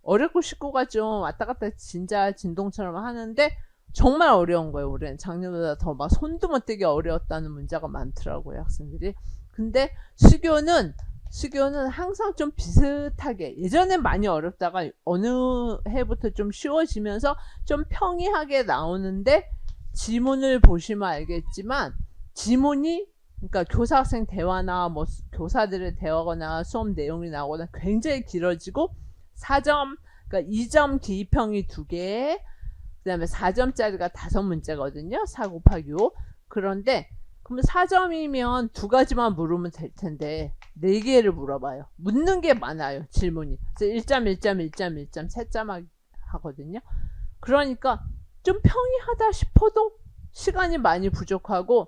어렵고 쉽고가 좀 왔다 갔다 진짜 진동처럼 하는데 정말 어려운 거예요. 올해는 작년보다 더 막 손도 못 대게 어려웠다는 문제가 많더라고요, 학생들이. 근데 수교는 항상 좀 비슷하게 예전엔 많이 어렵다가 어느 해부터 좀 쉬워지면서 좀 평이하게 나오는데 지문을 보시면 알겠지만 지문이 그러니까 교사-학생 대화나 뭐 교사들의 대화거나 수업 내용이 나오거나 굉장히 길어지고 4점 그러니까 2점 기입형이 2개 그 다음에 4점짜리가 5문제거든요. 4 곱하기 5. 그런데 그러면 4점이면 2가지만 물으면 될 텐데 4개를 물어봐요. 묻는 게 많아요. 질문이. 그래서 1점, 1점, 1점, 1점, 3점 하거든요. 그러니까 좀 평이하다 싶어도 시간이 많이 부족하고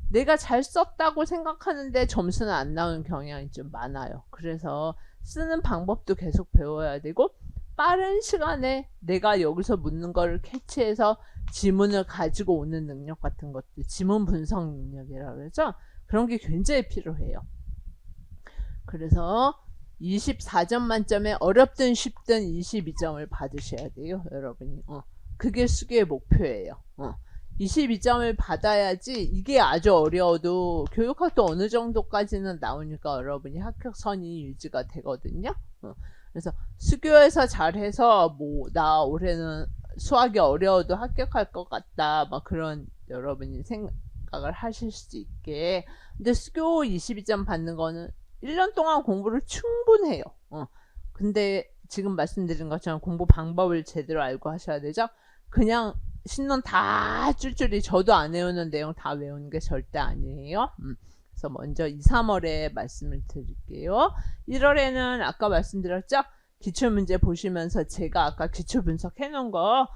내가 잘 썼다고 생각하는데 점수는 안 나오는 경향이 좀 많아요. 그래서 쓰는 방법도 계속 배워야 되고 빠른 시간에 내가 여기서 묻는 거를 캐치해서 지문을 가지고 오는 능력 같은 것들, 지문 분석 능력이라고 그러죠. 그런 게 굉장히 필요해요. 그래서 24점 만점에 어렵든 쉽든 22점을 받으셔야 돼요, 여러분이. 그게 수기의 목표예요. 22점을 받아야지. 이게 아주 어려워도 교육학도 어느 정도까지는 나오니까 여러분이 합격선이 유지가 되거든요. 그래서 수교에서 잘해서 뭐 나 올해는 수학이 어려워도 합격할 것 같다, 막 그런 여러분이 생각을 하실 수 있게. 근데 수교 22점 받는 거는 1년 동안 공부를 충분해요. 근데 지금 말씀드린 것처럼 공부 방법을 제대로 알고 하셔야 되죠. 그냥 신론 다 쫄쫄이 저도 안 외우는 내용 다 외우는 게 절대 아니에요. 그래서 먼저 2, 3월에 말씀을 드릴게요. 1월에는 아까 말씀드렸죠? 기출문제 보시면서 제가 아까 기출 분석해 놓은 거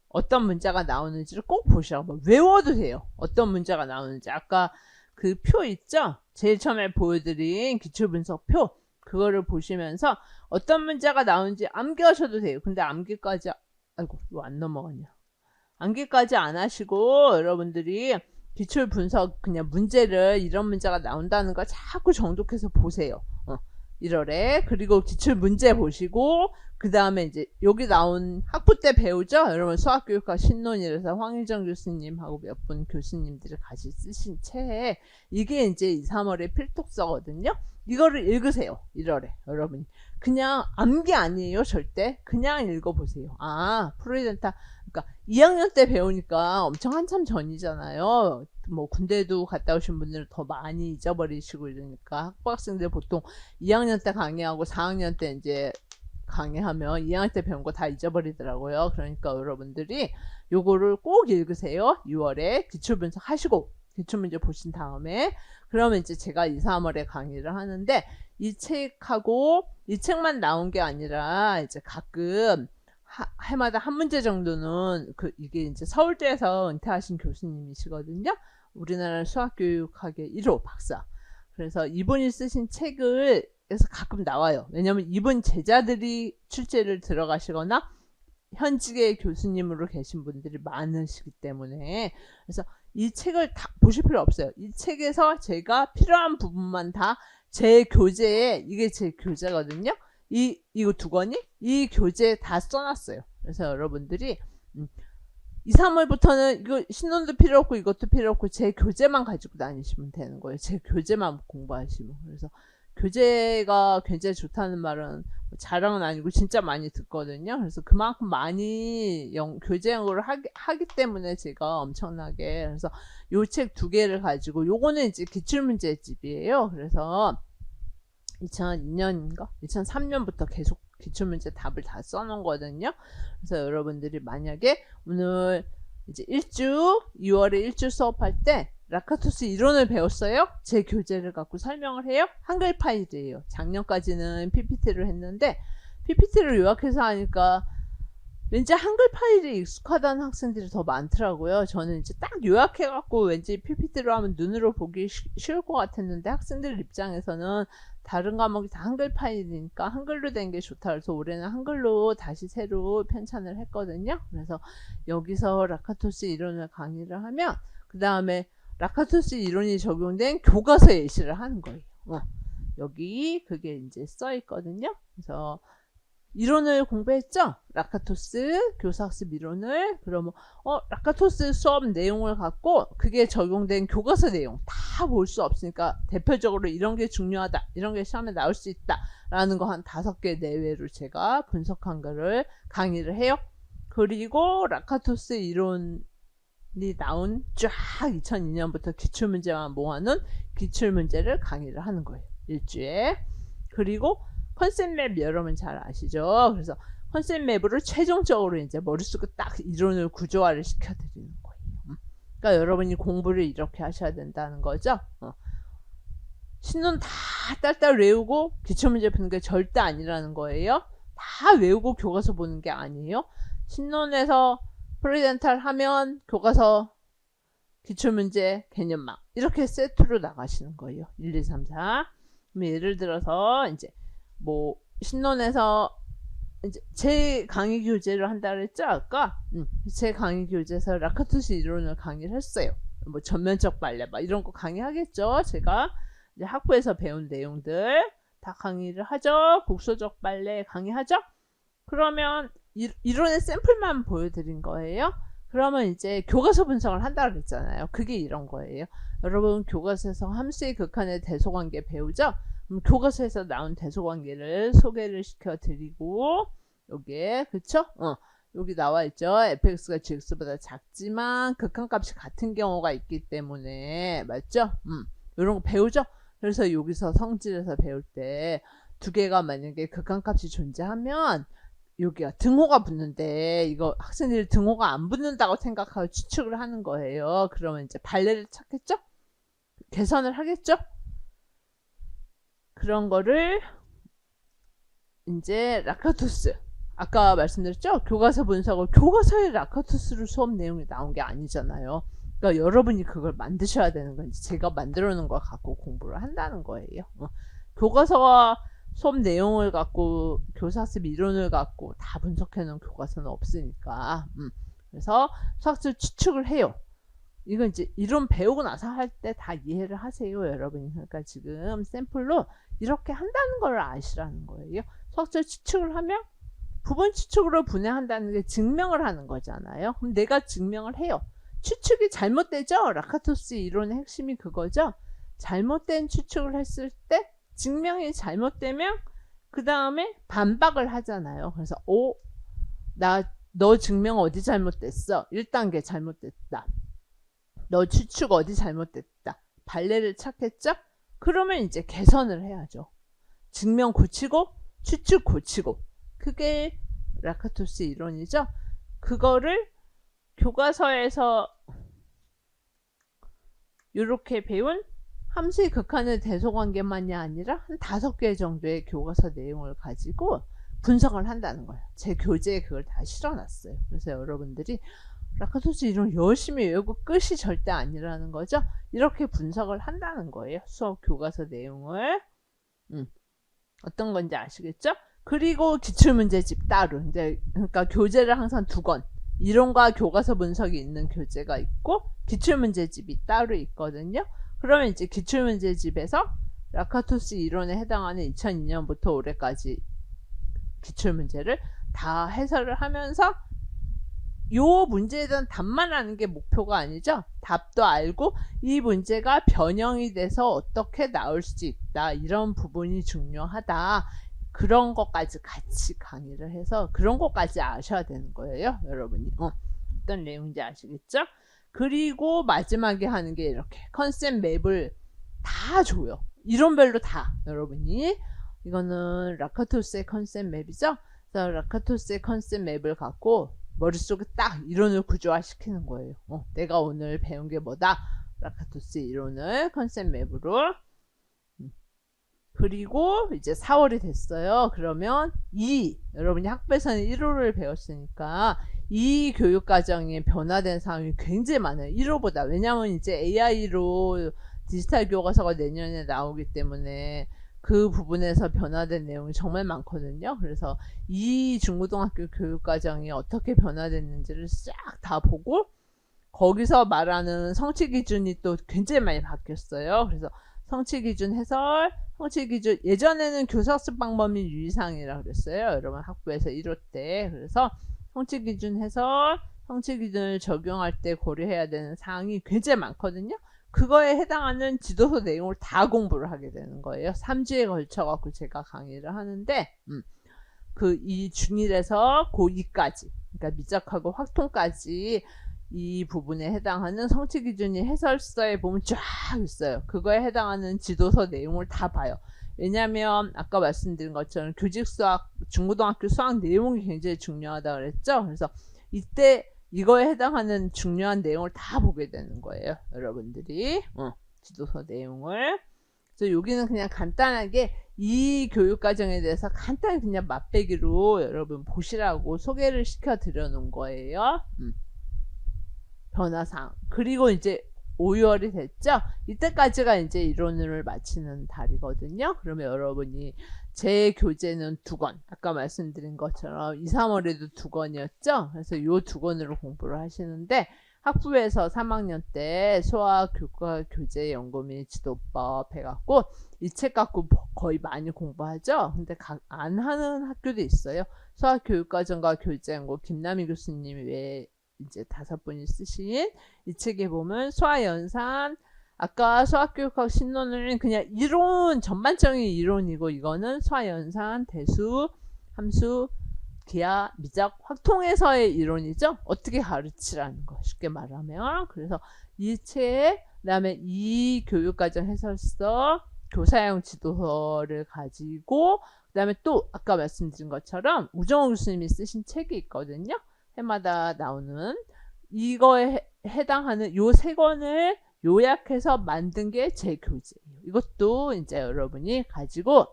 어떤 문제가 나오는지를 꼭 보시라고. 외워도 돼요. 어떤 문제가 나오는지. 아까 그 표 있죠? 제일 처음에 보여드린 기출 분석 표. 그거를 보시면서 어떤 문제가 나오는지 암기하셔도 돼요. 근데 암기까지, 아이고, 왜 안 넘어가냐. 암기까지 안 하시고 여러분들이 기출 분석 그냥 문제를 이런 문제가 나온다는 걸 자꾸 정독해서 보세요. 1월에. 그리고 기출 문제 보시고 그 다음에 이제 여기 나온 학부 때 배우죠? 여러분 수학교육과 신론이라서 황희정 교수님하고 몇 분 교수님들이 같이 쓰신 책. 이게 이제 2, 3월에 필독서거든요. 이거를 읽으세요. 1월에 여러분이. 그냥 암기 아니에요. 절대. 그냥 읽어보세요. 아, 프로이덴타. 그러니까 2학년 때 배우니까 엄청 한참 전이잖아요. 뭐 군대도 갔다 오신 분들은 더 많이 잊어버리시고 이러니까 학부학생들 보통 2학년 때 강의하고 4학년 때 이제 강의하면 2학년 때 배운 거 다 잊어버리더라고요. 그러니까 여러분들이 요거를 꼭 읽으세요. 6월에 기출분석 하시고 기출문제 보신 다음에. 그러면 이제 제가 2, 3월에 강의를 하는데 이 책하고 이 책만 나온 게 아니라 이제 가끔 해마다 한 문제 정도는 이게 이제 서울대에서 은퇴하신 교수님이시거든요. 우리나라 수학교육학의 1호 박사. 그래서 이분이 쓰신 책을 에서 가끔 나와요. 왜냐면 이분 제자들이 출제를 들어가시거나 현직의 교수님으로 계신 분들이 많으시기 때문에. 그래서 이 책을 다 보실 필요 없어요. 이 책에서 제가 필요한 부분만 다 제 교재에, 이게 제 교재거든요. 이거 2권이 이 교재에 다 써놨어요. 그래서 여러분들이 2, 3월부터는 이거 신론도 필요 없고 이것도 필요 없고 제 교재만 가지고 다니시면 되는 거예요. 제 교재만 공부하시면. 그래서 교재가 굉장히 좋다는 말은 자랑은 아니고 진짜 많이 듣거든요. 그래서 그만큼 많이 교재 연구를 하기 때문에 제가 엄청나게. 그래서 요 책 2개를 가지고, 요거는 이제 기출문제집이에요. 그래서 2002년인가? 2003년부터 계속 기출문제 답을 다 써놓은 거거든요. 그래서 여러분들이 만약에 오늘 이제 2월에 1주 수업할 때 라카토스 이론을 배웠어요? 제 교재를 갖고 설명을 해요? 한글 파일이에요. 작년까지는 PPT를 했는데 PPT를 요약해서 하니까 왠지 한글 파일이 익숙하다는 학생들이 더 많더라고요. 저는 이제 딱 요약해갖고 왠지 PPT로 하면 눈으로 보기 쉬울 것 같았는데 학생들 입장에서는 다른 과목이 다 한글 파일이니까 한글로 된 게 좋다. 그래서 올해는 한글로 다시 새로 편찬을 했거든요. 그래서 여기서 라카토스 이론을 강의를 하면 그 다음에 라카토스 이론이 적용된 교과서 예시를 하는 거예요. 여기 그게 이제 써 있거든요. 그래서 이론을 공부했죠? 라카토스 교사학습 이론을. 그러면 라카토스 수업 내용을 갖고 그게 적용된 교과서 내용 다 볼 수 없으니까 대표적으로 이런 게 중요하다, 이런 게 시험에 나올 수 있다 라는 거 한 5개 내외로 제가 분석한 거를 강의를 해요. 그리고 라카토스 이론이 나온 쫙 2002년부터 기출문제만 모아놓은 기출문제를 강의를 하는 거예요. 1주에. 그리고 컨셉맵 여러분 잘 아시죠? 그래서 컨셉맵으로 최종적으로 이제 머릿속에 딱 이론을 구조화를 시켜드리는 거예요. 그러니까 여러분이 공부를 이렇게 하셔야 된다는 거죠. 신론 다 딸딸 외우고 기출문제 푸는 게 절대 아니라는 거예요. 다 외우고 교과서 보는 게 아니에요. 신론에서 프리덴탈 하면 교과서 기출문제 개념막 이렇게 세트로 나가시는 거예요. 1, 2, 3, 4. 예를 들어서 이제 뭐 신론에서 이제 제 강의 교재를 한다 그랬죠 아까. 제 강의 교재에서 라카투스 이론을 강의를 했어요. 뭐 전면적 발레 막 이런 거 강의하겠죠. 제가 이제 학부에서 배운 내용들 다 강의를 하죠. 국소적 발레 강의하죠. 그러면 이론의 샘플만 보여드린 거예요. 그러면 이제 교과서 분석을 한다 그랬잖아요. 그게 이런 거예요. 여러분 교과서에서 함수의 극한의 대소관계 배우죠. 교과서에서 나온 대소관계를 소개를 시켜드리고 여기에 그쵸? 여기 나와 있죠. fx가 gx보다 작지만 극한값이 같은 경우가 있기 때문에 맞죠? 이런 거 배우죠. 그래서 여기서 성질에서 배울 때 두 개가 만약에 극한값이 존재하면 여기가 등호가 붙는데 이거 학생들이 등호가 안 붙는다고 생각하고 추측을 하는 거예요. 그러면 이제 발레를 찾겠죠? 계산을 하겠죠? 그런 거를 이제 라카투스 아까 말씀드렸죠? 교과서 분석을 교과서에 라카투스로 수업 내용이 나온 게 아니잖아요. 그러니까 여러분이 그걸 만드셔야 되는 건지 제가 만들어 놓은 거 갖고 공부를 한다는 거예요. 교과서와 수업 내용을 갖고 교사학습 이론을 갖고 다 분석해 놓은 교과서는 없으니까 그래서 수학적 추측을 해요. 이건 이제 이론 배우고 나서 할 때 다 이해를 하세요 여러분이. 그러니까 지금 샘플로 이렇게 한다는 걸 아시라는 거예요. 수학적 추측을 하면 부분 추측으로 분해한다는 게 증명을 하는 거잖아요. 그럼 내가 증명을 해요. 추측이 잘못되죠. 라카투스 이론의 핵심이 그거죠. 잘못된 추측을 했을 때 증명이 잘못되면 그 다음에 반박을 하잖아요. 그래서 너 증명 어디 잘못됐어? 1단계 잘못됐다. 너 추측 어디 잘못됐다. 발레를 찾겠죠? 그러면 이제 개선을 해야죠. 증명 고치고 추측 고치고 그게 라카투스 이론이죠. 그거를 교과서에서 이렇게 배운 함수의 극한의 대소관계만이 아니라 한 5개 정도의 교과서 내용을 가지고 분석을 한다는 거예요. 제 교재에 그걸 다 실어놨어요. 그래서 여러분들이 라카투스 이론 열심히 외우고 끝이 절대 아니라는 거죠. 이렇게 분석을 한다는 거예요. 수업 교과서 내용을. 어떤 건지 아시겠죠? 그리고 기출문제집 따로. 이제 그러니까 교재를 항상 2권. 이론과 교과서 분석이 있는 교재가 있고 기출문제집이 따로 있거든요. 그러면 이제 기출문제집에서 라카투스 이론에 해당하는 2002년부터 올해까지 기출문제를 다 해설을 하면서 요 문제에 대한 답만 아는 게 목표가 아니죠. 답도 알고 이 문제가 변형이 돼서 어떻게 나올 수 있다. 이런 부분이 중요하다. 그런 것까지 같이 강의를 해서 그런 것까지 아셔야 되는 거예요. 여러분이. 어떤 내용인지 아시겠죠? 그리고 마지막에 하는 게 이렇게 컨셉 맵을 다 줘요. 이론별로 다. 여러분이. 이거는 라카투스의 컨셉 맵이죠. 그래서 라카투스의 컨셉 맵을 갖고 머릿속에 딱 이론을 구조화 시키는 거예요. 내가 오늘 배운 게 뭐다. 라카투스 이론을 컨셉 맵으로. 그리고 이제 4월이 됐어요. 그러면 여러분이 학부에서는 1호를 배웠으니까 이 교육과정이 변화된 상황이 굉장히 많아요. 1호보다. 왜냐면 이제 AI로 디지털 교과서가 내년에 나오기 때문에 그 부분에서 변화된 내용이 정말 많거든요. 그래서 이 중고등학교 교육과정이 어떻게 변화됐는지를 싹 다 보고 거기서 말하는 성취 기준이 또 굉장히 많이 바뀌었어요. 그래서 성취 기준 해설, 성취 기준 예전에는 교사학습 방법이 유의사항이라고 그랬어요. 여러분 학부에서 1호 때. 그래서 성취 기준 해설, 성취 기준을 적용할 때 고려해야 되는 사항이 굉장히 많거든요. 그거에 해당하는 지도서 내용을 다 공부를 하게 되는 거예요. 3주에 걸쳐 갖고 제가 강의를 하는데 이 중1에서 고2까지 그러니까 미적하고 확통까지 이 부분에 해당하는 성취 기준이 해설서에 보면 쫙 있어요. 그거에 해당하는 지도서 내용을 다 봐요. 왜냐하면 아까 말씀드린 것처럼 교직 수학, 중고등학교 수학 내용이 굉장히 중요하다 그랬죠. 그래서 이때 이거에 해당하는 중요한 내용을 다 보게 되는 거예요. 여러분들이 지도서 내용을. 그래서 여기는 그냥 간단하게 이 교육과정에 대해서 간단히 그냥 맛배기로 여러분 보시라고 소개를 시켜 드려 놓은 거예요. 변화사항. 그리고 이제 5월이 됐죠? 이때까지가 이제 이론을 마치는 달이거든요. 그러면 여러분이 제 교재는 2권. 아까 말씀드린 것처럼 2, 3월에도 2권이었죠? 그래서 요 2권으로 공부를 하시는데 학부에서 3학년 때 수학 교과 교재 연구 및 지도법 해갖고 이 책 갖고 거의 많이 공부하죠. 근데 안 하는 학교도 있어요. 수학 교육과정과 교재 연구 김남희 교수님이 왜 이제 5분이 쓰신 이 책에 보면 수학연산 아까 수학교육학 신론은 그냥 이론 전반적인 이론이고 이거는 수학연산 대수 함수 기하, 미작, 확통에서의 이론이죠. 어떻게 가르치라는 거 쉽게 말하면. 그래서 이 책, 그 다음에 이 교육과정 해설서, 교사용 지도서를 가지고 그 다음에 또 아까 말씀드린 것처럼 우정호 교수님이 쓰신 책이 있거든요. 해마다 나오는 이거에 해당하는 요 3권을 요약해서 만든 게 제 교재예요. 이것도 이제 여러분이 가지고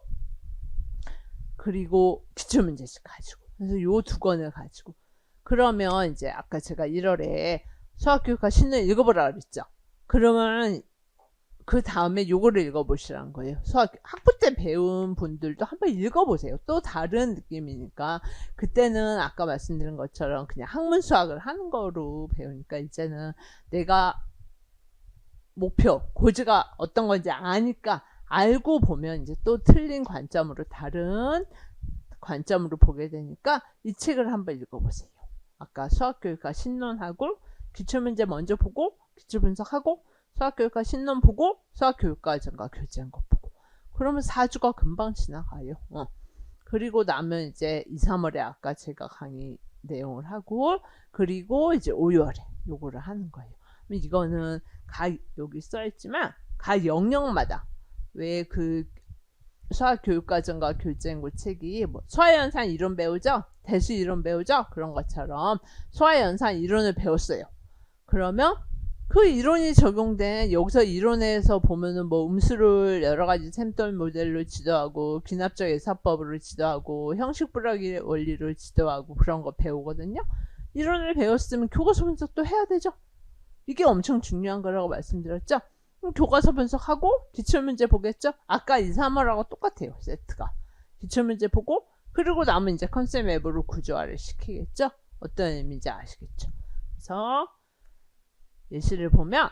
그리고 기출문제집 가지고 그래서 요 2권을 가지고 그러면 이제 아까 제가 1월에 수학교육과 신론 읽어보라 그랬죠. 그러면 그 다음에 요거를 읽어보시라는 거예요. 학부 때 배운 분들도 한번 읽어보세요. 또 다른 느낌이니까. 그때는 아까 말씀드린 것처럼 그냥 학문 수학을 하는 거로 배우니까 이제는 내가 목표, 고지가 어떤 건지 아니까 알고 보면 이제 또 틀린 관점으로 다른 관점으로 보게 되니까 이 책을 한번 읽어보세요. 아까 수학교육과 신론하고 기출문제 먼저 보고 기출분석하고 수학교육과 신론 보고 수학교육과정과 교재한 거 보고 그러면 4주가 금방 지나가요. 그리고 나면 이제 2, 3월에 아까 제가 강의 내용을 하고 그리고 이제 5월에 요거를 하는 거예요. 이거는 여기 써있지만 각 영역마다 왜 그 수학교육과정과 교재연구 책이 뭐 수학연산 이론 배우죠? 대수 이론 배우죠? 그런 것처럼 수학연산 이론을 배웠어요. 그러면 그 이론이 적용된 여기서 이론에서 보면은 뭐 음수를 여러 가지 샘돌 모델로 지도하고 귀납적 예사법으로 지도하고 형식 불확인 원리로 지도하고 그런 거 배우거든요. 이론을 배웠으면 교과서 분석도 해야 되죠. 이게 엄청 중요한 거라고 말씀드렸죠. 그럼 교과서 분석하고 기출문제 보겠죠. 아까 2, 3월하고 똑같아요. 세트가. 기출문제 보고 그리고 나면 이제 컨셉 맵으로 구조화를 시키겠죠. 어떤 의미인지 아시겠죠. 그래서 예시를 보면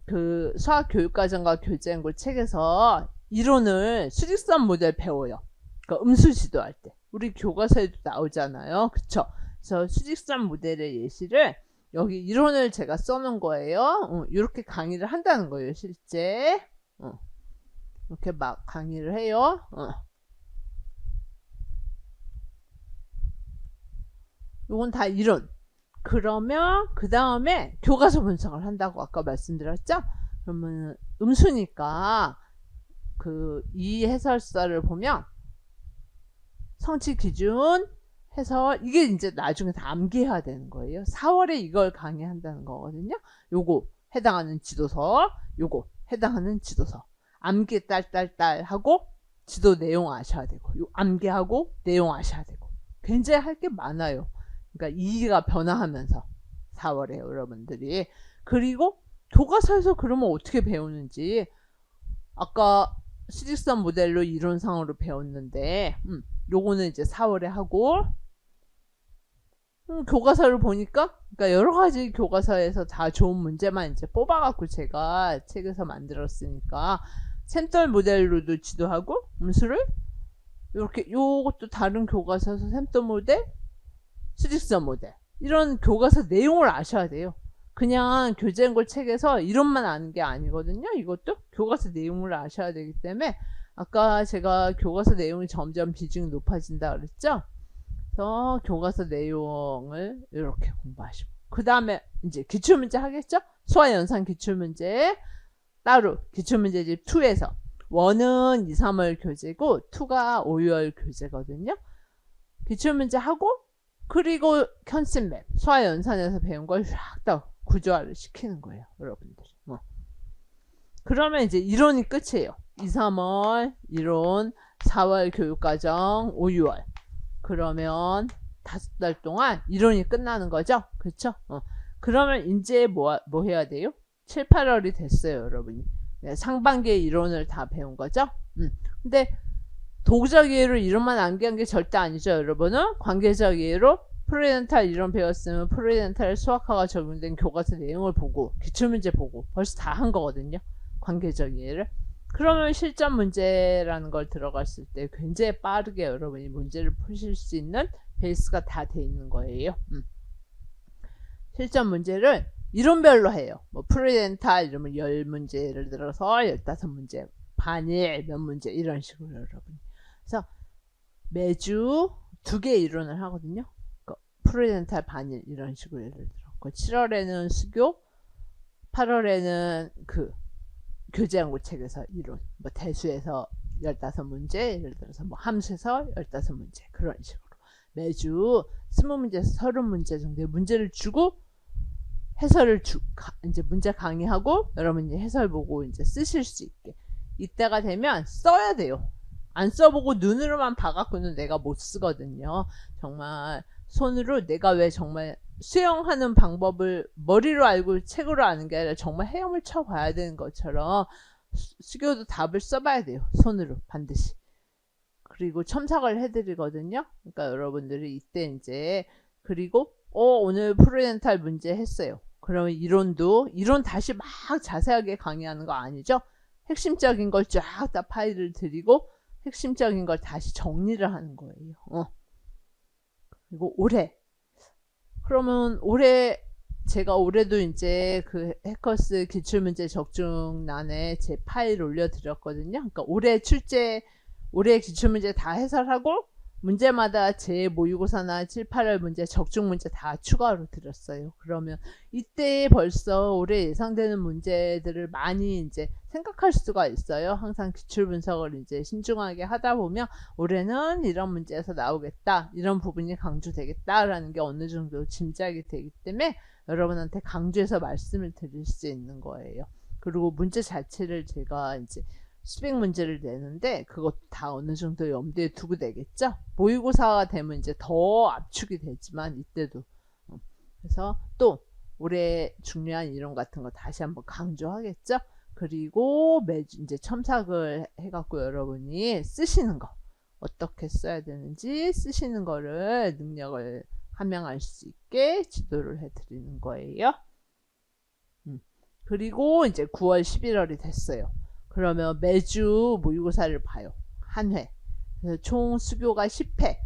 그 수학교육과정과 교재연구 책에서 이론을 수직선 모델 배워요. 그러니까 음수 지도할 때 우리 교과서에도 나오잖아요. 그쵸? 그래서 수직선 모델의 예시를 여기 이론을 제가 써놓은 거예요. 이렇게 강의를 한다는 거예요. 실제 이렇게 막 강의를 해요. 이건 다 이론. 그러면 그 다음에 교과서 분석을 한다고 아까 말씀드렸죠? 그러면 음수니까 그 이 해설서를 보면 성취 기준 해서 이게 이제 나중에 다 암기해야 되는 거예요. 4월에 이걸 강의한다는 거거든요. 요거 해당하는 지도서, 요거 해당하는 지도서. 암기 딸딸딸 하고 지도 내용 아셔야 되고 요 암기하고 내용 아셔야 되고 굉장히 할 게 많아요. 그러니까 이가 변화하면서 4월에 여러분들이 그리고 교과서에서 그러면 어떻게 배우는지 아까 수직선 모델로 이론상으로 배웠는데 요거는 이제 4월에 하고 교과서를 보니까 그러니까 여러 가지 교과서에서 다 좋은 문제만 이제 뽑아갖고 제가 책에서 만들었으니까 샘돌 모델로도 지도하고 음수를 이렇게 요것도 다른 교과서에서 샘돌 모델 수직선 모델 이런 교과서 내용을 아셔야 돼요. 그냥 교재연구 책에서 이론만 아는 게 아니거든요. 이것도 교과서 내용을 아셔야 되기 때문에 아까 제가 교과서 내용이 점점 비중이 높아진다 그랬죠. 그래서 교과서 내용을 이렇게 공부하시고 그 다음에 이제 기출문제 하겠죠. 수학연산 기출문제 따로 기출문제집 2에서 1은 2, 3월 교재고 2가 5, 6월 교재거든요. 기출문제 하고 그리고 컨셉맵, 소화연산에서 배운 걸 싹 다 구조화를 시키는 거예요, 여러분들이. 그러면 이제 이론이 끝이에요. 2, 3월 이론, 4월 교육과정, 5, 6월. 그러면 5달 동안 이론이 끝나는 거죠. 그렇죠? 그러면 이제 뭐 해야 돼요? 7, 8월이 됐어요, 여러분이. 네, 상반기에 이론을 다 배운 거죠. 근데 도구적 이해로 이론만 암기한 게 절대 아니죠, 여러분은. 관계적 이해로 프로이덴탈 이론 배웠으면 프로이덴탈 수학화가 적용된 교과서 내용을 보고 기출문제 보고 벌써 다 한 거거든요. 관계적 이해를. 그러면 실전 문제라는 걸 들어갔을 때 굉장히 빠르게 여러분이 문제를 푸실 수 있는 베이스가 다 돼 있는 거예요. 실전 문제를 이론별로 해요. 뭐 프로이덴탈 이러면 10문제 예를 들어서 15문제, 반일 몇 문제 이런 식으로 여러분. 그래서 매주 2개 이론을 하거든요. 프로이덴탈 반일 이런 식으로 예를 들었고 7월에는 수교, 8월에는 그 교재연구 책에서 이론, 뭐 대수에서 15문제, 예를 들어서 뭐 함수에서 15문제 그런 식으로 매주 20문제에서 30문제 정도의 문제를 주고 해설을 이제 문제 강의하고 여러분이 해설 보고 이제 쓰실 수 있게. 이때가 되면 써야 돼요. 안 써보고 눈으로만 봐갖고는 내가 못 쓰거든요. 정말 손으로 내가 왜 정말 수영하는 방법을 머리로 알고 책으로 아는 게 아니라 정말 헤엄을 쳐봐야 되는 것처럼 수교도 답을 써봐야 돼요. 손으로 반드시. 그리고 첨삭을 해드리거든요. 그러니까 여러분들이 이때 이제 그리고 오늘 프로이덴탈 문제 했어요. 그러면 이론 다시 막 자세하게 강의하는 거 아니죠? 핵심적인 걸 쫙 다 파일을 드리고 핵심적인 걸 다시 정리를 하는 거예요. 그리고 그러면 제가 올해도 이제 그 해커스 기출문제 적중란에 제 파일 올려드렸거든요. 그러니까 올해 기출문제 다 해설하고 문제마다 제 모의고사나 7, 8월 문제, 적중 문제 다 추가로 드렸어요. 그러면 이때 벌써 올해 예상되는 문제들을 많이 이제 생각할 수가 있어요. 항상 기출 분석을 이제 신중하게 하다 보면 올해는 이런 문제에서 나오겠다, 이런 부분이 강조되겠다라는 게 어느 정도 짐작이 되기 때문에 여러분한테 강조해서 말씀을 드릴 수 있는 거예요. 그리고 문제 자체를 제가 이제 수백 문제를 내는데 그것도 다 어느 정도 염두에 두고 내겠죠. 모의고사가 되면 이제 더 압축이 되지만 이때도 그래서 또 올해 중요한 이론 같은 거 다시 한번 강조하겠죠. 그리고 매주 이제 첨삭을 해갖고 여러분이 쓰시는 거 어떻게 써야 되는지 쓰시는 거를 능력을 함양할 수 있게 지도를 해드리는 거예요. 그리고 이제 9월 11월이 됐어요. 그러면 매주 모의고사를 봐요. 한 회. 그래서 총 수교가 10회.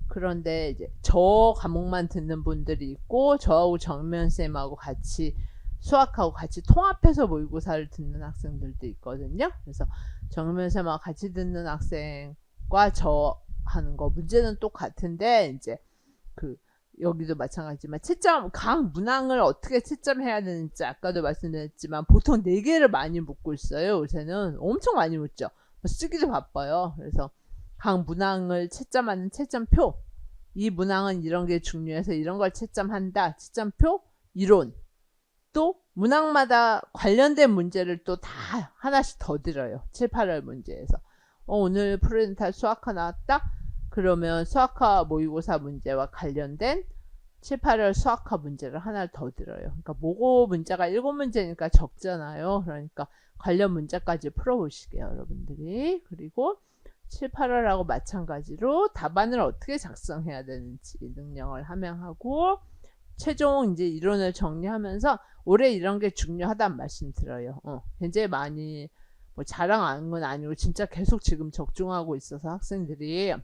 그런데 이제 저 과목만 듣는 분들이 있고 저하고 정면쌤하고 같이 수학하고 같이 통합해서 모의고사를 듣는 학생들도 있거든요. 그래서 정면쌤하고 같이 듣는 학생과 저 하는 거 문제는 똑같은데 이제 여기도 마찬가지지만 각 문항을 어떻게 채점해야 되는지 아까도 말씀드렸지만 보통 4개를 많이 묻고 있어요. 요새는 엄청 많이 묻죠. 쓰기도 바빠요. 그래서 각 문항을 채점하는 채점표, 이 문항은 이런 게 중요해서 이런 걸 채점한다, 채점표, 이론, 또 문항마다 관련된 문제를 또 다 하나씩 더 드려요. 7, 8월 문제에서 오늘 프로이덴탈 수학화 나왔다? 그러면 수학화 모의고사 문제와 관련된 7, 8월 수학화 문제를 하나 더 들어요. 그러니까 모고 문제가 7문제니까 적잖아요. 그러니까 관련 문제까지 풀어보시게요, 여러분들이. 그리고 7, 8월하고 마찬가지로 답안을 어떻게 작성해야 되는지 능력을 함양하고 최종 이제 이론을 정리하면서 올해 이런 게 중요하다는 말씀 드려요. 굉장히 많이 뭐 자랑하는 건 아니고 진짜 계속 지금 적중하고 있어서 학생들이.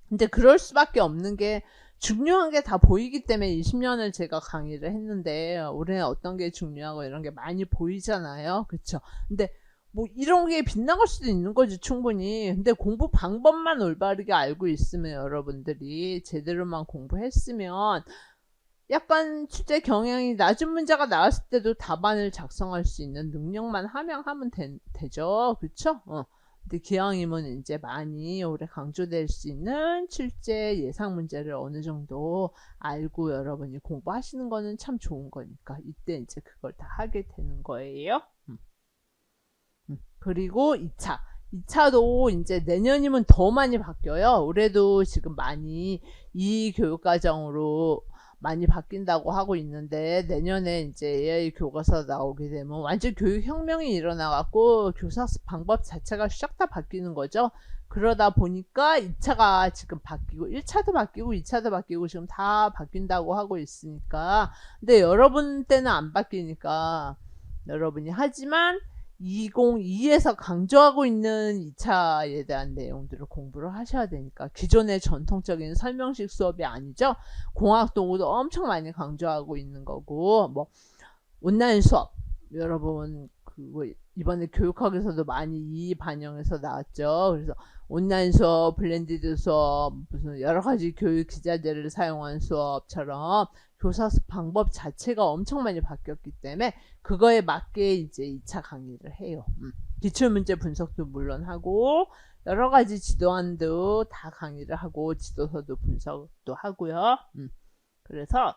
근데 그럴 수밖에 없는 게 중요한 게 다 보이기 때문에 20년을 제가 강의를 했는데 올해 어떤 게 중요하고 이런 게 많이 보이잖아요. 그쵸? 근데 뭐 이런 게 빗나갈 수도 있는 거지 충분히. 근데 공부 방법만 올바르게 알고 있으면 여러분들이 제대로만 공부했으면 약간 출제 경향이 낮은 문제가 나왔을 때도 답안을 작성할 수 있는 능력만 함양하면 되죠. 그쵸? 근데 기왕이면 이제 많이 오래 강조될 수 있는 출제 예상 문제를 어느 정도 알고 여러분이 공부하시는 거는 참 좋은 거니까 이때 이제 그걸 다 하게 되는 거예요. 그리고 2차. 2차도 이제 내년이면 더 많이 바뀌어요. 올해도 지금 많이 이 교육과정으로 많이 바뀐다고 하고 있는데 내년에 이제 AI 교과서 나오게 되면 완전 교육혁명이 일어나갖고 교사 방법 자체가 싹 다 바뀌는 거죠. 그러다 보니까 2차가 지금 바뀌고 1차도 바뀌고 2차도 바뀌고 지금 다 바뀐다고 하고 있으니까 근데 여러분 때는 안 바뀌니까 여러분이 하지만 2022에서 강조하고 있는 2차에 대한 내용들을 공부를 하셔야 되니까 기존의 전통적인 설명식 수업이 아니죠. 공학 도구도 엄청 많이 강조하고 있는 거고 뭐 온라인 수업 여러분 그거 이번에 교육학에서도 많이 이 반영해서 나왔죠. 그래서 온라인 수업, 블렌디드 수업, 무슨 여러 가지 교육 기자재를 사용한 수업처럼 교사 방법 자체가 엄청 많이 바뀌었기 때문에 그거에 맞게 이제 2차 강의를 해요. 기출문제 분석도 물론 하고 여러 가지 지도안도 다 강의를 하고 지도서도 분석도 하고요. 그래서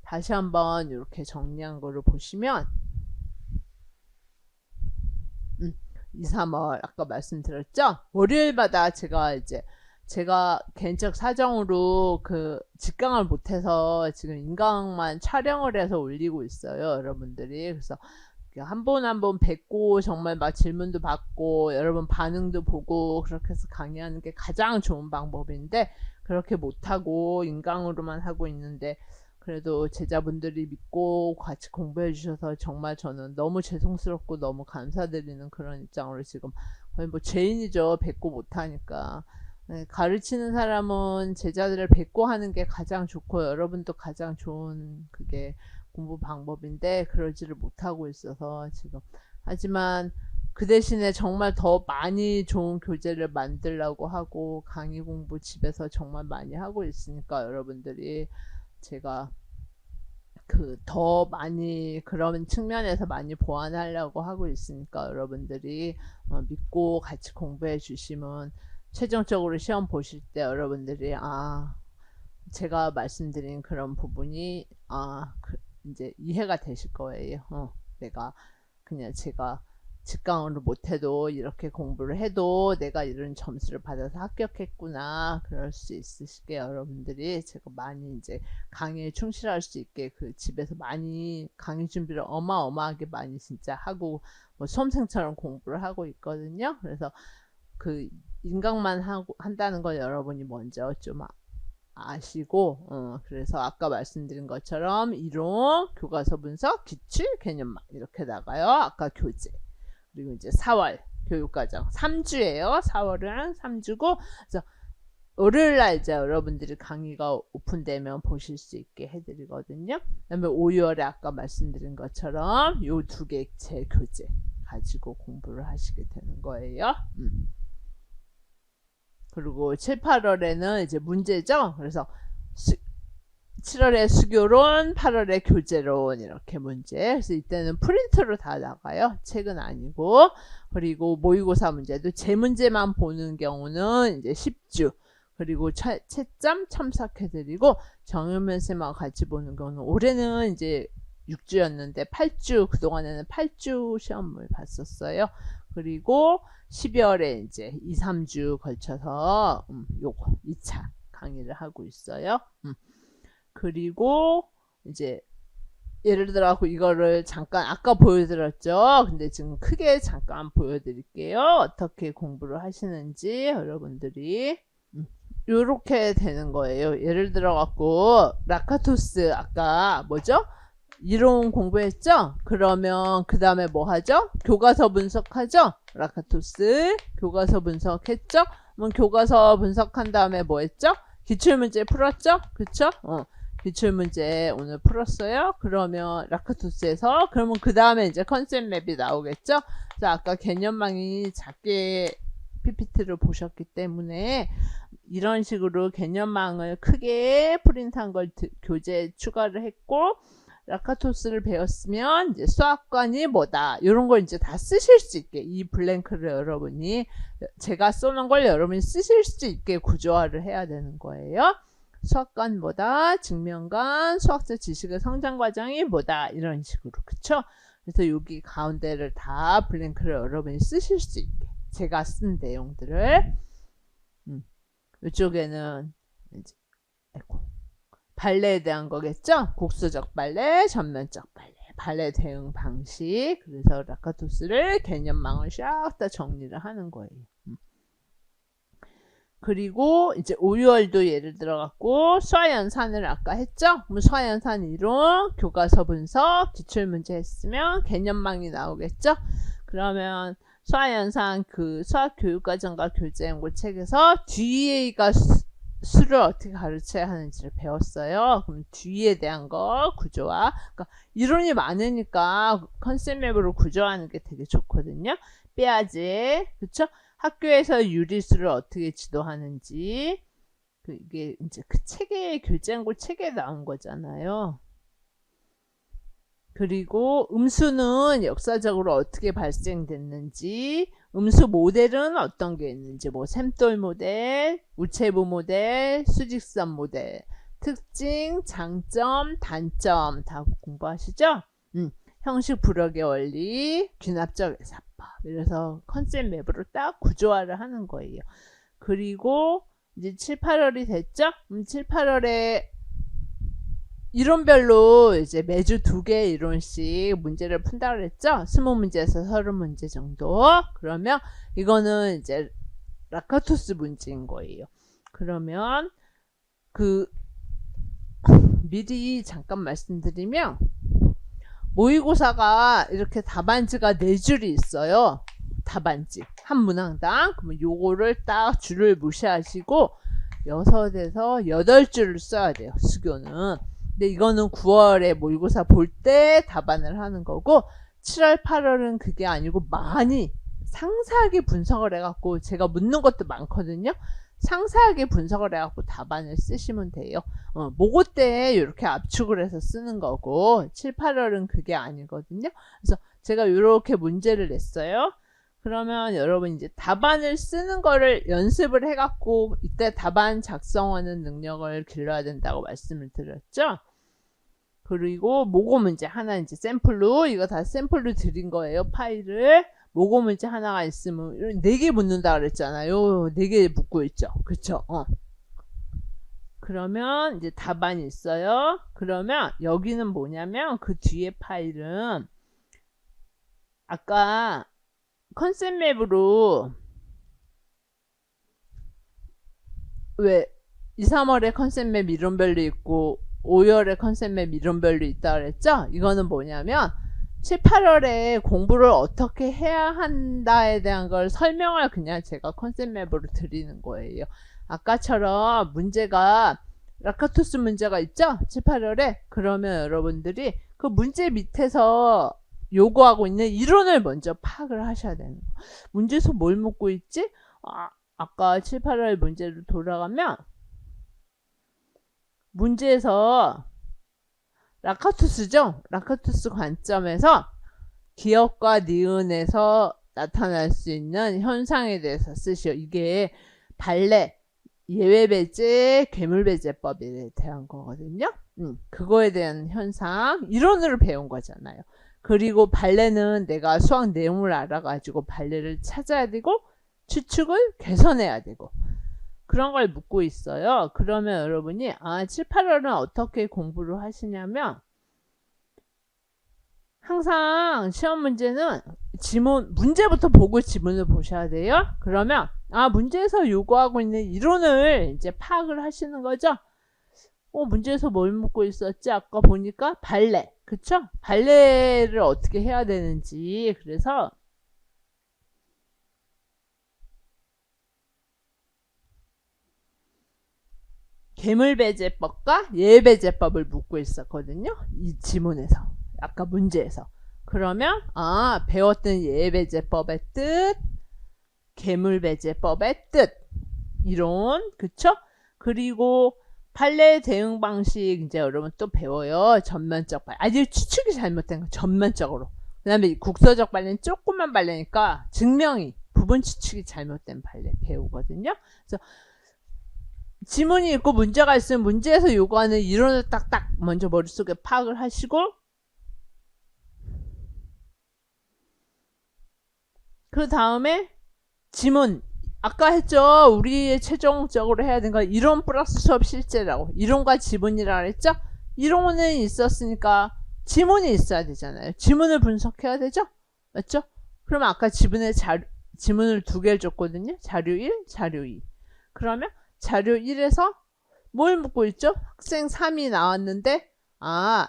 다시 한번 이렇게 정리한 거를 보시면 2, 3월 아까 말씀드렸죠? 월요일마다 제가 개인적 사정으로 그 직강을 못해서 지금 인강만 촬영을 해서 올리고 있어요, 여러분들이. 그래서 한 분 한 분 뵙고 정말 막 질문도 받고 여러분 반응도 보고 그렇게 해서 강의하는 게 가장 좋은 방법인데 그렇게 못하고 인강으로만 하고 있는데 그래도 제자분들이 믿고 같이 공부해 주셔서 정말 저는 너무 죄송스럽고 너무 감사드리는 그런 입장으로 지금 거의 뭐 죄인이죠. 뵙고 못하니까. 네, 가르치는 사람은 제자들을 뵙고 하는 게 가장 좋고 여러분도 가장 좋은 그게 공부 방법인데 그러지를 못하고 있어서 지금 하지만 그 대신에 정말 더 많이 좋은 교재를 만들려고 하고 강의 공부 집에서 정말 많이 하고 있으니까 여러분들이 제가 그 더 많이 그런 측면에서 많이 보완하려고 하고 있으니까 여러분들이 믿고 같이 공부해 주시면 최종적으로 시험 보실 때 여러분들이 제가 말씀드린 그런 부분이 이제 이해가 되실 거예요. 내가 그냥 제가 직강으로 못해도 이렇게 공부를 해도 내가 이런 점수를 받아서 합격했구나 그럴 수 있으시게 여러분들이 제가 많이 이제 강의에 충실할 수 있게 그 집에서 많이 강의 준비를 어마어마하게 많이 진짜 하고 뭐 수험생처럼 공부를 하고 있거든요. 그래서 그 인강만 한다는 걸 여러분이 먼저 좀 아시고 그래서 아까 말씀드린 것처럼 이론, 교과서 분석, 기출, 개념만 이렇게 나가요. 아까 교재 그리고 이제 4월 교육과정 3주예요. 4월은 3주고 그래서 월요일날 이제 여러분들이 강의가 오픈되면 보실 수 있게 해드리거든요. 그 다음에 5월에 아까 말씀드린 것처럼 요 두 개 제 교재 가지고 공부를 하시게 되는 거예요. 그리고 7, 8월에는 이제 문제죠. 그래서 7월에 수교론, 8월에 교재론 이렇게 문제. 그래서 이때는 프린트로 다 나가요. 책은 아니고. 그리고 모의고사 문제도 제 문제만 보는 경우는 이제 10주. 그리고 채점 첨삭해드리고 정유면 쌤하고 같이 보는 경우는 올해는 이제 6주였는데 8주 그동안에는 8주 시험을 봤었어요. 그리고 12월에 이제 2, 3주 걸쳐서 요거 2차 강의를 하고 있어요. 그리고 이제 예를 들어 이거를 잠깐 아까 보여드렸죠. 근데 지금 크게 잠깐 보여드릴게요. 어떻게 공부를 하시는지 여러분들이 요렇게 되는 거예요. 예를 들어 갖고 라카토스 아까 뭐죠? 이론 공부했죠? 그러면 그 다음에 뭐 하죠? 교과서 분석하죠? 라카토스 교과서 분석했죠? 그럼 교과서 분석한 다음에 뭐 했죠? 기출문제 풀었죠? 그쵸? 기출문제 오늘 풀었어요. 그러면 라카토스에서 그러면 그 다음에 이제 컨셉 맵이 나오겠죠? 자, 아까 개념망이 작게 PPT를 보셨기 때문에 이런 식으로 개념망을 크게 프린트한 걸 교재에 추가를 했고 라카토스를 배웠으면 이제 수학관이 뭐다 이런 걸 이제 다 쓰실 수 있게 이 블랭크를 여러분이 제가 써놓은 걸 여러분이 쓰실 수 있게 구조화를 해야 되는 거예요. 수학관 뭐다, 증명관, 수학적 지식의 성장 과정이 뭐다 이런 식으로 그쵸? 그래서 여기 가운데를 다 블랭크를 여러분이 쓰실 수 있게 제가 쓴 내용들을 이쪽에는 이제 발레에 대한 거겠죠? 국수적 발레, 전면적 발레, 발레 대응 방식. 그래서 라카토스를 개념망을 싹 다 정리를 하는 거예요. 그리고 이제 5월도 예를 들어갖고 수화연산을 아까 했죠? 그럼 수화연산 이론, 교과서 분석, 기출문제 했으면 개념망이 나오겠죠? 그러면 수화연산 그 수학교육과정과 교재연구 책에서 DEA가 수를 어떻게 가르쳐야 하는지를 배웠어요. 그럼 뒤에 대한 거 구조화. 그러니까 이론이 많으니까 컨셉 맵으로 구조하는 게 되게 좋거든요. 빼야지, 그렇죠? 학교에서 유리수를 어떻게 지도하는지 이게 이제 그 책에 교재연구 책에 나온 거잖아요. 그리고 음수는 역사적으로 어떻게 발생됐는지, 음수 모델은 어떤 게 있는지, 뭐 샘돌 모델, 우체부 모델, 수직선 모델, 특징, 장점, 단점 다 공부하시죠? 형식 불역의 원리, 귀납적 예사법. 이래서 컨셉 맵으로 딱 구조화를 하는 거예요. 그리고 이제 7, 8월이 됐죠? 7, 8월에 이론별로 이제 매주 2개 이론씩 문제를 푼다 그랬죠? 20문제에서 30문제 정도. 그러면 이거는 이제 라카토스 문제인 거예요. 그러면 미리 잠깐 말씀드리면 모의고사가 이렇게 답안지가 4줄이 있어요. 답안지 한 문항당. 그러면 요거를 딱 줄을 무시하시고 6에서 8줄을 써야 돼요. 수교는. 근데 이거는 9월에 모의고사 볼 때 답안을 하는 거고 7월, 8월은 그게 아니고 많이 상세하게 분석을 해갖고 제가 묻는 것도 많거든요. 상세하게 분석을 해갖고 답안을 쓰시면 돼요. 모고 때 이렇게 압축을 해서 쓰는 거고 7, 8월은 그게 아니거든요. 그래서 제가 이렇게 문제를 냈어요. 그러면 여러분 이제 답안을 쓰는 거를 연습을 해갖고 이때 답안 작성하는 능력을 길러야 된다고 말씀을 드렸죠. 그리고 모고 문제 하나 이제 샘플로 이거 다 샘플로 드린 거예요. 파일을 모고 문제 하나가 있으면 4개 묻는다 그랬잖아요. 4개 묻고 있죠. 그쵸? 그러면 이제 답안이 있어요. 그러면 여기는 뭐냐면 그 뒤에 파일은 아까 컨셉 맵으로 왜 2, 3월에 컨셉 맵 이론별로 있고 5월에 컨셉 맵 이론별로 있다 그랬죠? 이거는 뭐냐면 7, 8월에 공부를 어떻게 해야 한다에 대한 걸 설명을 그냥 제가 컨셉 맵으로 드리는 거예요. 아까처럼 문제가 라카토스 문제가 있죠? 7, 8월에. 그러면 여러분들이 그 문제 밑에서 요구하고 있는 이론을 먼저 파악을 하셔야 되는 거예요. 문제에서 뭘 묻고 있지? 아까 7, 8월 문제로 돌아가면 문제에서 라카토스죠? 라카토스 관점에서 기억과 니은에서 나타날 수 있는 현상에 대해서 쓰시오. 이게 발레, 예외배제, 괴물배제법에 대한 거거든요. 그거에 대한 현상, 이론으로 배운 거잖아요. 그리고 발레는 내가 수학 내용을 알아가지고 발레를 찾아야 되고 추측을 개선해야 되고 그런 걸 묻고 있어요. 그러면 여러분이 7, 8월은 어떻게 공부를 하시냐면 항상 시험 문제는 지문, 문제부터 보고 지문을 보셔야 돼요. 그러면 문제에서 요구하고 있는 이론을 이제 파악을 하시는 거죠. 문제에서 뭘 묻고 있었지? 아까 보니까 발레, 그쵸? 발레를 어떻게 해야 되는지. 그래서 괴물배제법과 예배제법을 묻고 있었거든요. 이 지문에서, 아까 문제에서. 그러면 배웠던 예배제법의 뜻, 괴물배제법의 뜻, 이론, 그쵸? 그리고 판례 대응 방식 이제 여러분 또 배워요. 전면적 발레. 아직 추측이 잘못된 거 전면적으로. 그 다음에 국서적 발레는 조금만 발레니까 증명이 부분 추측이 잘못된 발레 배우거든요. 그래서 지문이 있고 문제가 있으면 문제에서 요구하는 이론을 딱딱 먼저 머릿속에 파악을 하시고 그 다음에 지문 아까 했죠. 우리 최종적으로 해야 되는 건 이론 플러스 수업 실제라고. 이론과 지문이라 그랬죠. 이론은 있었으니까 지문이 있어야 되잖아요. 지문을 분석해야 되죠. 맞죠? 그러면 아까 지문을 2개를 줬거든요. 자료 1, 자료 2. 그러면 자료 1에서 뭘 묻고 있죠? 학생 3이 나왔는데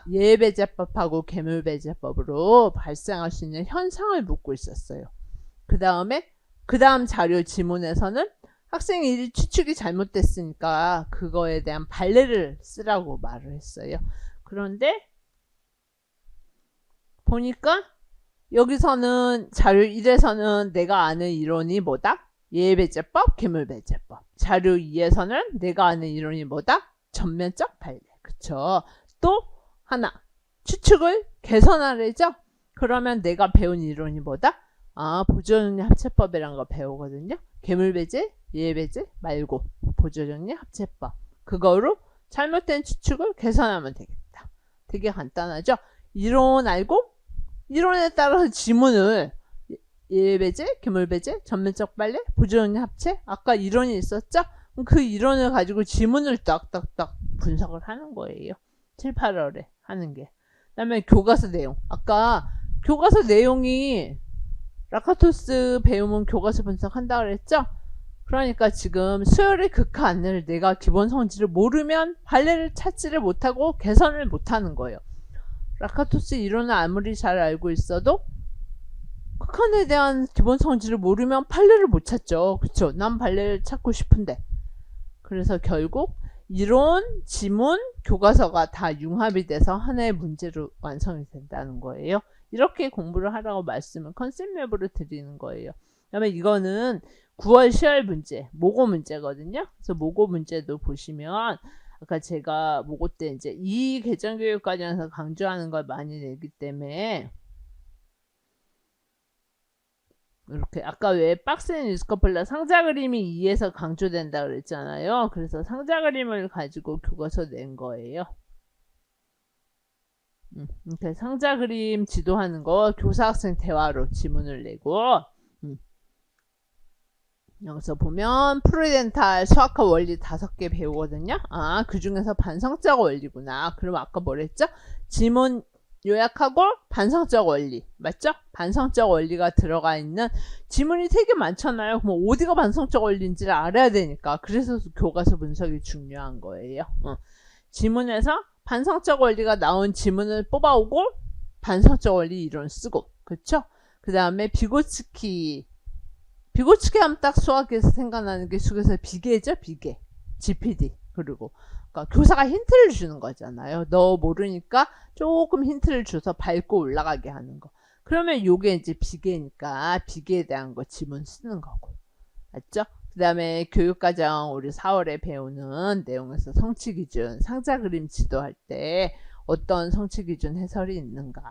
예배제법하고 계물배제법으로 발생할 수 있는 현상을 묻고 있었어요. 그 다음 자료 지문에서는 학생 1이 추측이 잘못됐으니까 그거에 대한 발레를 쓰라고 말을 했어요. 그런데 보니까 여기서는 자료 1에서는 내가 아는 이론이 뭐다? 예배제법, 계물배제법. 자료 2에서는 내가 아는 이론이 뭐다? 전면적 발레. 그쵸? 또 하나 추측을 개선하래죠? 그러면 내가 배운 이론이 뭐다? 보조정리 합체법이라는 거 배우거든요. 계물배제, 예배제 말고 보조정리 합체법. 그거로 잘못된 추측을 개선하면 되겠다. 되게 간단하죠? 이론 알고 이론에 따라서 지문을 예배제, 계물배제, 전면적 발레, 보조정리 합체 아까 이론이 있었죠? 그 이론을 가지고 지문을 딱딱딱 분석을 하는 거예요. 7, 8월에 하는 게. 그 다음에 교과서 내용. 아까 교과서 내용이 라카토스 배우면 교과서 분석한다 그랬죠? 그러니까 지금 수열의 극한을 내가 기본 성질을 모르면 발레를 찾지를 못하고 개선을 못하는 거예요. 라카토스 이론을 아무리 잘 알고 있어도 극한에 대한 기본 성질을 모르면 발레를 못 찾죠. 그쵸? 난 발레를 찾고 싶은데. 그래서 결국 이론, 지문, 교과서가 다 융합이 돼서 하나의 문제로 완성이 된다는 거예요. 이렇게 공부를 하라고 말씀을 컨셉 맵으로 드리는 거예요. 그 다음에 이거는 9월 10월 문제, 모고 문제거든요. 그래서 모고 문제도 보시면 아까 제가 모고 때 이제 이 개정교육 과정에서 강조하는 걸 많이 내기 때문에 이렇게 아까 왜 박스앤 뉴스커플러 상자 그림이 2에서 강조된다 그랬잖아요. 그래서 상자 그림을 가지고 교과서 낸 거예요. 이렇게 상자 그림 지도하는 거 교사 학생 대화로 지문을 내고 여기서 보면 프루덴탈 수학과 원리 5개 배우거든요. 그 중에서 반성적 원리구나. 그럼 아까 뭐랬죠? 지문 요약하고 반성적 원리 맞죠? 반성적 원리가 들어가 있는 지문이 되게 많잖아요. 그럼 어디가 반성적 원리인지를 알아야 되니까 그래서 교과서 분석이 중요한 거예요. 지문에서 반성적 원리가 나온 지문을 뽑아오고 반성적 원리 이론 쓰고 그쵸? 그 다음에 비고츠키 하면 딱 수학에서 생각나는 게 수학에서 비계죠. 비계 GPD 그리고 그러니까 교사가 힌트를 주는 거잖아요. 너 모르니까 조금 힌트를 줘서 밟고 올라가게 하는 거. 그러면 요게 이제 비계니까 비계에 대한 거 지문 쓰는 거고. 맞죠? 그 다음에 교육과정 우리 4월에 배우는 내용에서 성취기준 상자 그림 지도할 때 어떤 성취기준 해설이 있는가.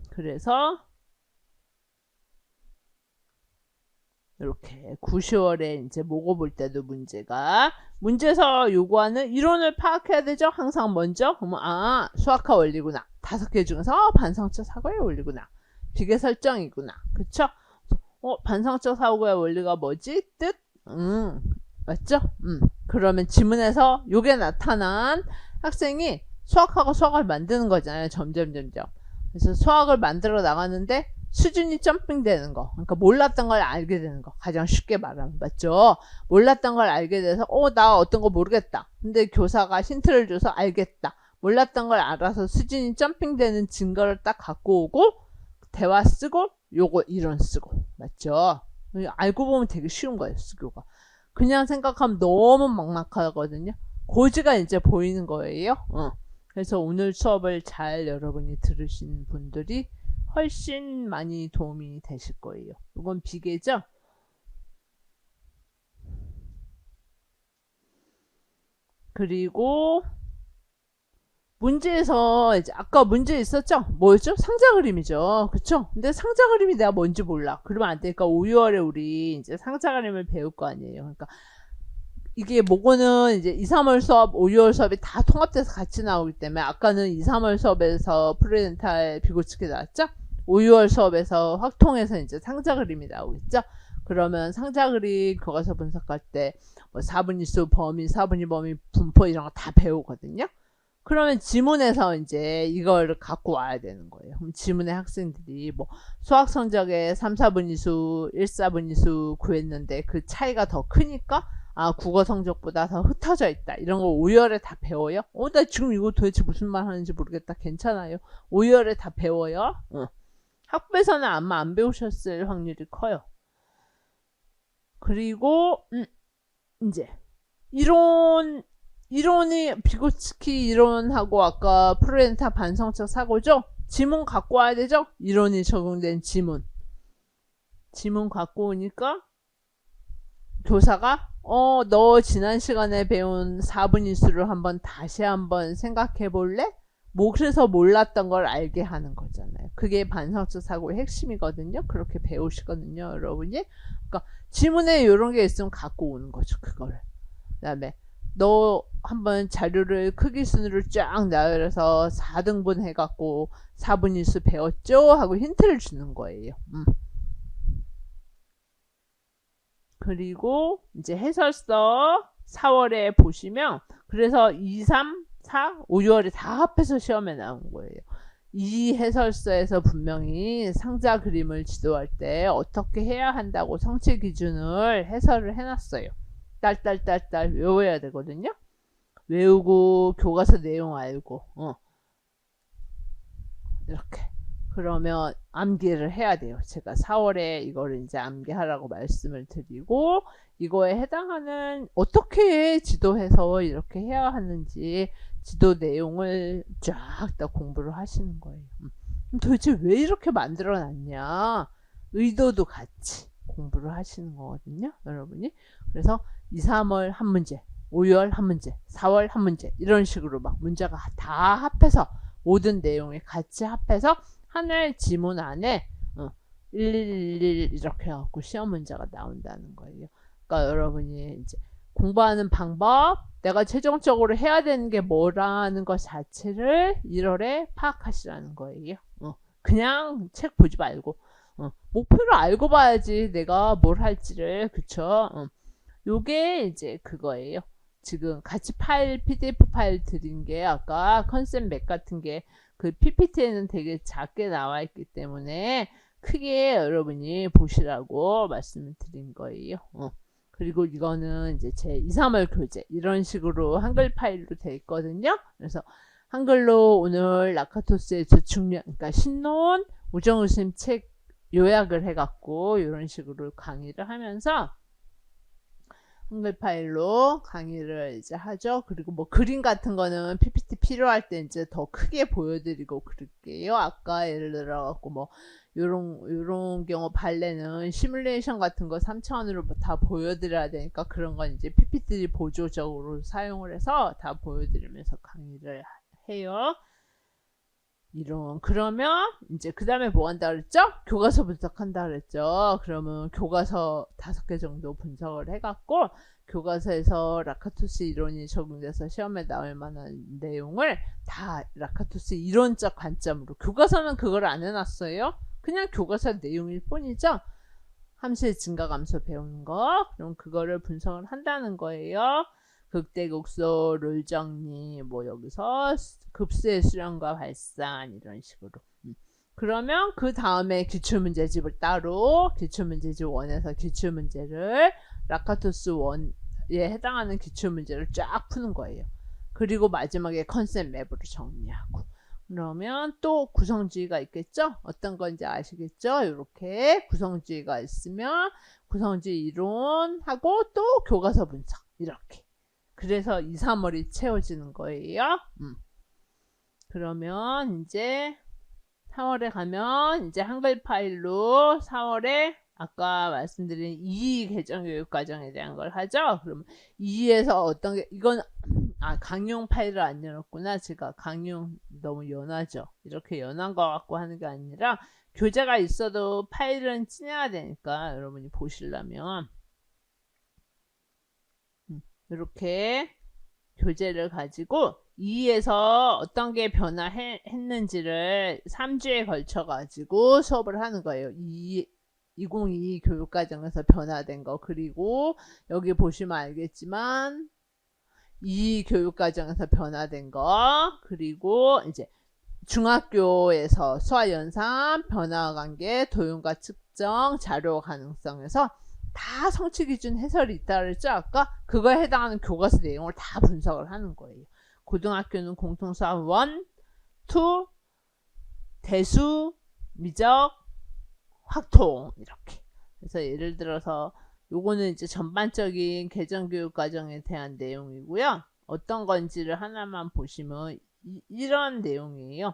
그래서 이렇게 9, 10월에 이제 모고 볼 때도 문제에서 요구하는 이론을 파악해야 되죠. 항상 먼저 그러면 수학화 원리구나. 5개 중에서 반성적 사고의 원리구나. 비계 설정이구나. 그쵸? 반성적 사고의 원리가 뭐지? 뜻? 맞죠? 그러면 지문에서 요게 나타난 학생이 수학하고 수학을 만드는 거잖아요. 점점. 그래서 수학을 만들어 나가는데 수준이 점핑되는 거. 그러니까 몰랐던 걸 알게 되는 거. 가장 쉽게 말하면 맞죠? 몰랐던 걸 알게 돼서 나 어떤 거 모르겠다. 근데 교사가 힌트를 줘서 알겠다. 몰랐던 걸 알아서 수준이 점핑되는 증거를 딱 갖고 오고 대화 쓰고 요거 이론 쓰고 맞죠? 알고 보면 되게 쉬운 거예요. 수교가. 그냥 생각하면 너무 막막하거든요. 고지가 이제 보이는 거예요. 그래서 오늘 수업을 잘 여러분이 들으신 분들이 훨씬 많이 도움이 되실 거예요. 이건 비계죠? 그리고 문제에서 이제 아까 문제 있었죠? 뭐였죠? 상자 그림이죠. 그쵸? 근데 상자 그림이 내가 뭔지 몰라. 그러면 안 되니까 5, 6월에 우리 이제 상자 그림을 배울 거 아니에요. 그러니까 이게 모고는 이제 2, 3월 수업, 5, 6월 수업이 다 통합돼서 같이 나오기 때문에 아까는 2, 3월 수업에서 프레젠탈 비고치기 나왔죠? 5, 6월 수업에서 확통해서 이제 상자 그림이 나오겠죠? 그러면 상자 그림 교과서 분석할 때 뭐 4분위수, 범위, 4분위 범위, 분포 이런 거 다 배우거든요. 그러면 지문에서 이제 이걸 갖고 와야 되는 거예요. 그럼 지문에 학생들이 뭐 수학 성적에 3, 4분위수, 1, 4분위수 구했는데 그 차이가 더 크니까 아 국어 성적보다 더 흩어져 있다. 이런 거 5월에 다 배워요. 나 지금 이거 도대체 무슨 말 하는지 모르겠다. 괜찮아요. 5월에 다 배워요. 학부에서는 아마 안 배우셨을 확률이 커요. 그리고 이제 이론이 비고츠키 이론하고 아까 프로렌타 반성적 사고죠. 지문 갖고 와야 되죠. 이론이 적용된 지문 갖고 오니까 교사가 너 지난 시간에 배운 4분위수를 다시 한번 생각해 볼래? 그래서 몰랐던 걸 알게 하는 거잖아요. 그게 반성적 사고의 핵심이거든요. 그렇게 배우시거든요, 여러분이. 그러니까 지문에 이런 게 있으면 갖고 오는 거죠, 그거를. 그 다음에 너 한번 자료를 크기 순으로 쫙 나열해서 4등분 해갖고 4분위수 배웠죠? 하고 힌트를 주는 거예요. 그리고 이제 해설서 4월에 보시면 그래서 2, 3, 4, 5, 6월에 다 합해서 시험에 나온 거예요. 이 해설서에서 분명히 상자 그림을 지도할 때 어떻게 해야 한다고 성취 기준을 해설을 해놨어요. 딸딸딸딸 외워야 되거든요. 외우고 교과서 내용 알고 이렇게 그러면 암기를 해야 돼요. 제가 4월에 이거를 이제 암기하라고 말씀을 드리고 이거에 해당하는 어떻게 지도해서 이렇게 해야 하는지 지도 내용을 쫙 다 공부를 하시는 거예요. 도대체 왜 이렇게 만들어 놨냐 의도도 같이 공부를 하시는 거거든요, 여러분이. 그래서 2, 3월 한 문제, 5, 6월 한 문제, 4월 한 문제 이런 식으로 막 문제가 다 합해서 모든 내용이 같이 합해서 하나의 지문 안에 1111 이렇게 해갖고 시험 문제가 나온다는 거예요. 그러니까 여러분이 이제 공부하는 방법, 내가 최종적으로 해야 되는 게 뭐라는 것 자체를 1월에 파악하시라는 거예요. 그냥 책 보지 말고 목표를 알고 봐야지 내가 뭘 할지를. 그쵸? 요게 이제 그거예요. 지금 같이 PDF 파일 드린 게 아까 컨셉 맵 같은 게 그 PPT에는 되게 작게 나와 있기 때문에 크게 여러분이 보시라고 말씀을 드린 거예요. 그리고 이거는 이제 제 2, 3월 교재 이런 식으로 한글 파일로 되어 있거든요. 그래서 한글로 오늘 라카토스의 주축력, 그러니까 신론, 우정우 선생님 책 요약을 해갖고 이런 식으로 강의를 하면서 한글 파일로 강의를 이제 하죠. 그리고 뭐 그림 같은 거는 PPT 필요할 때 이제 더 크게 보여드리고 그럴게요. 아까 예를 들어갖고 뭐 요런 경우 발레는 시뮬레이션 같은 거 3차원으로 다 보여드려야 되니까 그런 건 이제 PPT 보조적으로 사용을 해서 다 보여드리면서 강의를 해요. 그러면 이제 그 다음에 뭐 한다 그랬죠? 교과서 분석한다 그랬죠. 그러면 교과서 5개 정도 분석을 해갖고 교과서에서 라카토스 이론이 적용돼서 시험에 나올 만한 내용을 다 라카토스 이론적 관점으로, 교과서는 그걸 안 해놨어요. 그냥 교과서 내용일 뿐이죠. 함수의 증가감소 배우는 거, 그럼 그거를 분석을 한다는 거예요. 극대극소, 롤 정리, 뭐 여기서 급수의 수렴과 발산 이런 식으로. 그러면 그 다음에 기출문제집을 따로 기출문제집 1에서 기출문제를 라카토스 1에 해당하는 기출문제를 쫙 푸는 거예요. 그리고 마지막에 컨셉 맵으로 정리하고. 그러면 또 구성주의가 있겠죠? 어떤 건지 아시겠죠? 이렇게 구성주의가 있으면 구성주의 이론하고 또 교과서 분석 이렇게. 그래서 2, 3월이 채워지는 거예요. 그러면 이제 4월에 가면 이제 한글 파일로 4월에 아까 말씀드린 2 개정 교육 과정에 대한 걸 하죠. 그러면 2에서 어떤 게, 이건 강용 파일을 안 열었구나. 제가 강용 너무 연하죠. 이렇게 연한 거 갖고 하는 게 아니라 교재가 있어도 파일은 찌내야 되니까 여러분이 보시려면 이렇게 교재를 가지고 2에서 어떤 게 변화했는지를 3주에 걸쳐 가지고 수업을 하는 거예요. 2022 교육과정에서 변화된 거, 그리고 여기 보시면 알겠지만 이 교육과정에서 변화된 거, 그리고 이제 중학교에서 수화연산, 변화관계, 도용과 측정, 자료 가능성에서 다 성취기준 해설이 있다 그랬죠. 아까 그거에 해당하는 교과서 내용을 다 분석을 하는 거예요. 고등학교는 공통수학 1, 2, 대수, 미적, 확통 이렇게. 그래서 예를 들어서 요거는 이제 전반적인 개정교육 과정에 대한 내용이고요. 어떤 건지를 하나만 보시면 이런 내용이에요.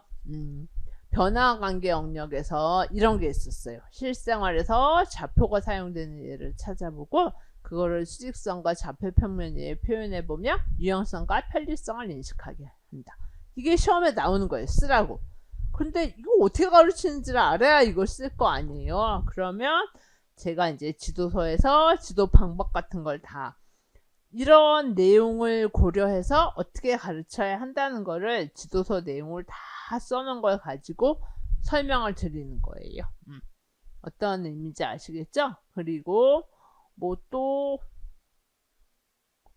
변화관계 영역에서 이런 게 있었어요. 실생활에서 좌표가 사용되는 예를 찾아보고 그거를 수직선과 좌표 평면에 표현해보며 유형성과 편리성을 인식하게 한다. 이게 시험에 나오는 거예요. 쓰라고. 근데 이거 어떻게 가르치는지를 알아야 이걸 쓸 거 아니에요. 그러면 제가 이제 지도서에서 지도 방법 같은 걸 다 이런 내용을 고려해서 어떻게 가르쳐야 한다는 거를 지도서 내용을 다 써놓은 걸 가지고 설명을 드리는 거예요. 어떤 의미인지 아시겠죠? 그리고 뭐 또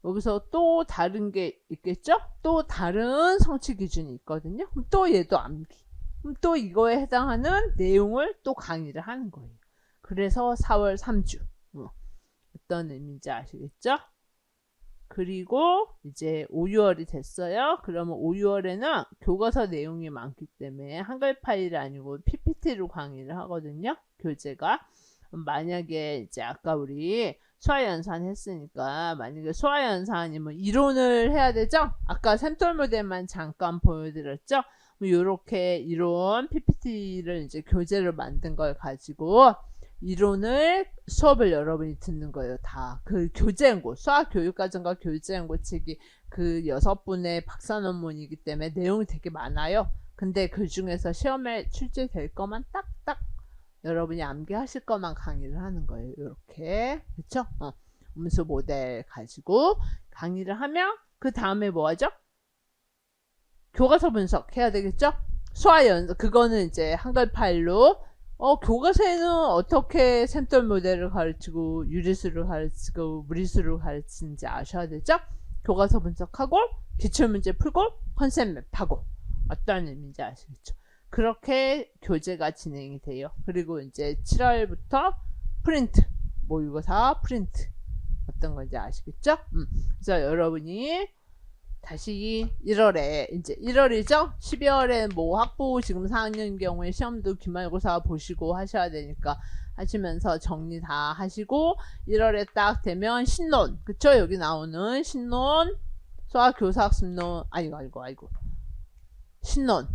여기서 또 다른 게 있겠죠? 또 다른 성취 기준이 있거든요. 그럼 또 얘도 암기. 그럼 또 이거에 해당하는 내용을 또 강의를 하는 거예요. 그래서 4월 3주. 어떤 의미인지 아시겠죠? 그리고 이제 5, 6월이 됐어요. 그러면 5, 6월에는 교과서 내용이 많기 때문에 한글 파일이 아니고 PPT로 강의를 하거든요. 교재가. 만약에 이제 아까 우리 수화연산 했으니까 만약에 수화연산이면 이론을 해야 되죠? 아까 샘플 모델만 잠깐 보여드렸죠? 이렇게 이론 PPT를 이제 교재로 만든 걸 가지고 이론을 수업을 여러분이 듣는 거예요. 다 그 교재연구 수학교육과정과 교재연구 책이 그 6분의 박사 논문이기 때문에 내용이 되게 많아요. 근데 그 중에서 시험에 출제될 것만 딱딱 여러분이 암기하실 것만 강의를 하는 거예요. 이렇게 그쵸? 음수 모델 가지고 강의를 하면 그 다음에 뭐 하죠? 교과서 분석해야 되겠죠? 그거는 이제 한글 파일로 교과서에는 어떻게 샘플 모델을 가르치고 유리수를 가르치고 무리수를 가르치는지 아셔야 되죠? 교과서 분석하고 기출문제 풀고 컨셉 맵하고 어떤 의미인지 아시겠죠? 그렇게 교재가 진행이 돼요. 그리고 이제 7월부터 프린트 모의고사 프린트 어떤 건지 아시겠죠? 그래서 여러분이 다시 1월에 이제 1월이죠? 12월에 뭐 학부 지금 4학년 경우에 시험도 기말고사 보시고 하셔야 되니까 하시면서 정리 다 하시고 1월에 딱 되면 신론 그쵸? 여기 나오는 신론 수학교사학습론 아이고 신론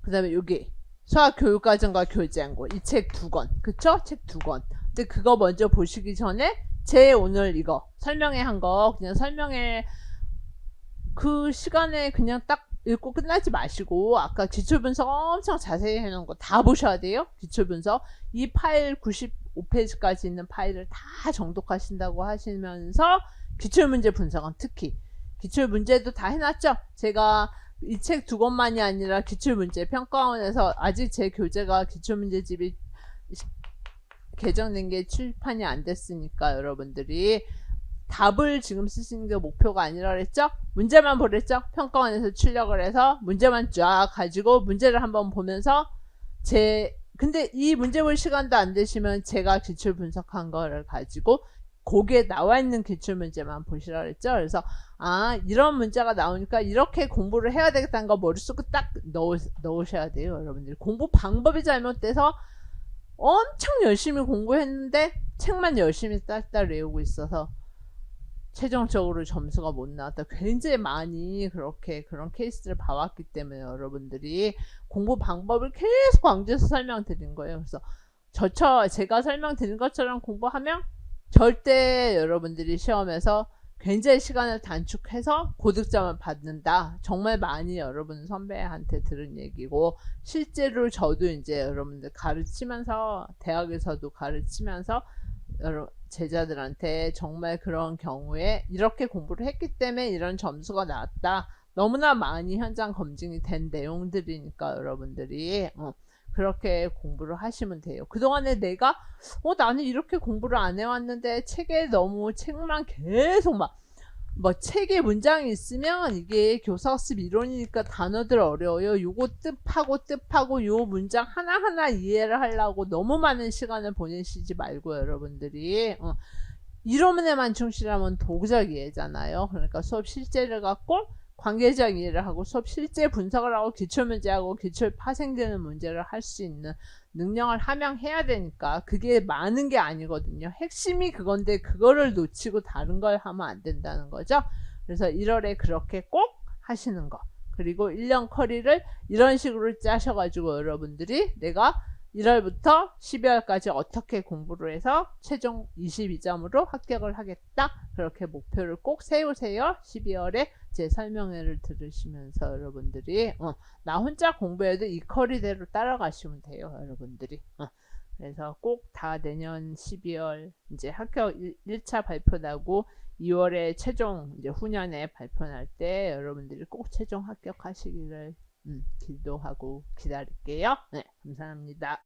그 다음에 여기 수학교육과정과 교재연구 이 책 2권 그쵸? 책 2권 근데 그거 먼저 보시기 전에 제 오늘 이거 설명회 한 거 그냥 설명회 그 시간에 그냥 딱 읽고 끝나지 마시고 아까 기출분석 엄청 자세히 해놓은 거 다 보셔야 돼요. 기출분석 이 파일 95페이지까지 있는 파일을 다 정독하신다고 하시면서 기출문제 분석은 특히 기출문제도 다 해놨죠. 제가 이 책 2권만이 아니라 기출문제 평가원에서 아직 제 교재가 기출문제집이 개정된 게 출판이 안 됐으니까 여러분들이 답을 지금 쓰시는 게 목표가 아니라 그랬죠? 문제만 보랬죠? 평가원에서 출력을 해서 문제만 쫙 가지고 문제를 한번 보면서 근데 이 문제 볼 시간도 안 되시면 제가 기출 분석한 거를 가지고 거기에 나와 있는 기출 문제만 보시라 그랬죠? 그래서 이런 문제가 나오니까 이렇게 공부를 해야 되겠다는 거 머릿속에 딱 넣으셔야 돼요. 여러분들 공부 방법이 잘못돼서 엄청 열심히 공부했는데 책만 열심히 딸딸 외우고 있어서 최종적으로 점수가 못 나왔다. 굉장히 많이 그런 케이스를 봐왔기 때문에 여러분들이 공부 방법을 계속 강조해서 설명드린 거예요. 그래서 제가 설명드린 것처럼 공부하면 절대 여러분들이 시험에서 굉장히 시간을 단축해서 고득점을 받는다. 정말 많이 여러분 선배한테 들은 얘기고, 실제로 저도 이제 여러분들 가르치면서, 대학에서도 가르치면서 제자들한테 정말 그런 경우에 이렇게 공부를 했기 때문에 이런 점수가 나왔다. 너무나 많이 현장 검증이 된 내용들이니까 여러분들이 그렇게 공부를 하시면 돼요. 그동안에 내가 나는 이렇게 공부를 안 해왔는데 책만 계속 뭐 책에 문장이 있으면 이게 교사학습 이론이니까 단어들 어려워요. 요거 뜻하고 요 문장 하나하나 이해를 하려고 너무 많은 시간을 보내시지 말고 여러분들이 이론에만 충실하면 도구적 이해잖아요. 그러니까 수업 실제를 갖고 관계적 이해를 하고 수업 실제 분석을 하고 기출문제하고 기출 파생되는 문제를 할 수 있는 능력을 함양해야 되니까 그게 많은 게 아니거든요. 핵심이 그건데 그거를 놓치고 다른 걸 하면 안 된다는 거죠. 그래서 1월에 그렇게 꼭 하시는 거. 그리고 1년 커리를 이런 식으로 짜셔가지고 여러분들이 내가 1월부터 12월까지 어떻게 공부를 해서 최종 22점으로 합격을 하겠다. 그렇게 목표를 꼭 세우세요. 12월에 제 설명회를 들으시면서 여러분들이 나 혼자 공부해도 이 커리대로 따라가시면 돼요. 여러분들이. 그래서 꼭 다 내년 12월 이제 합격 1차 발표 나고 2월에 최종 이제 후년에 발표 날 때 여러분들이 꼭 최종 합격하시기를 기도하고 기다릴게요. 네, 감사합니다.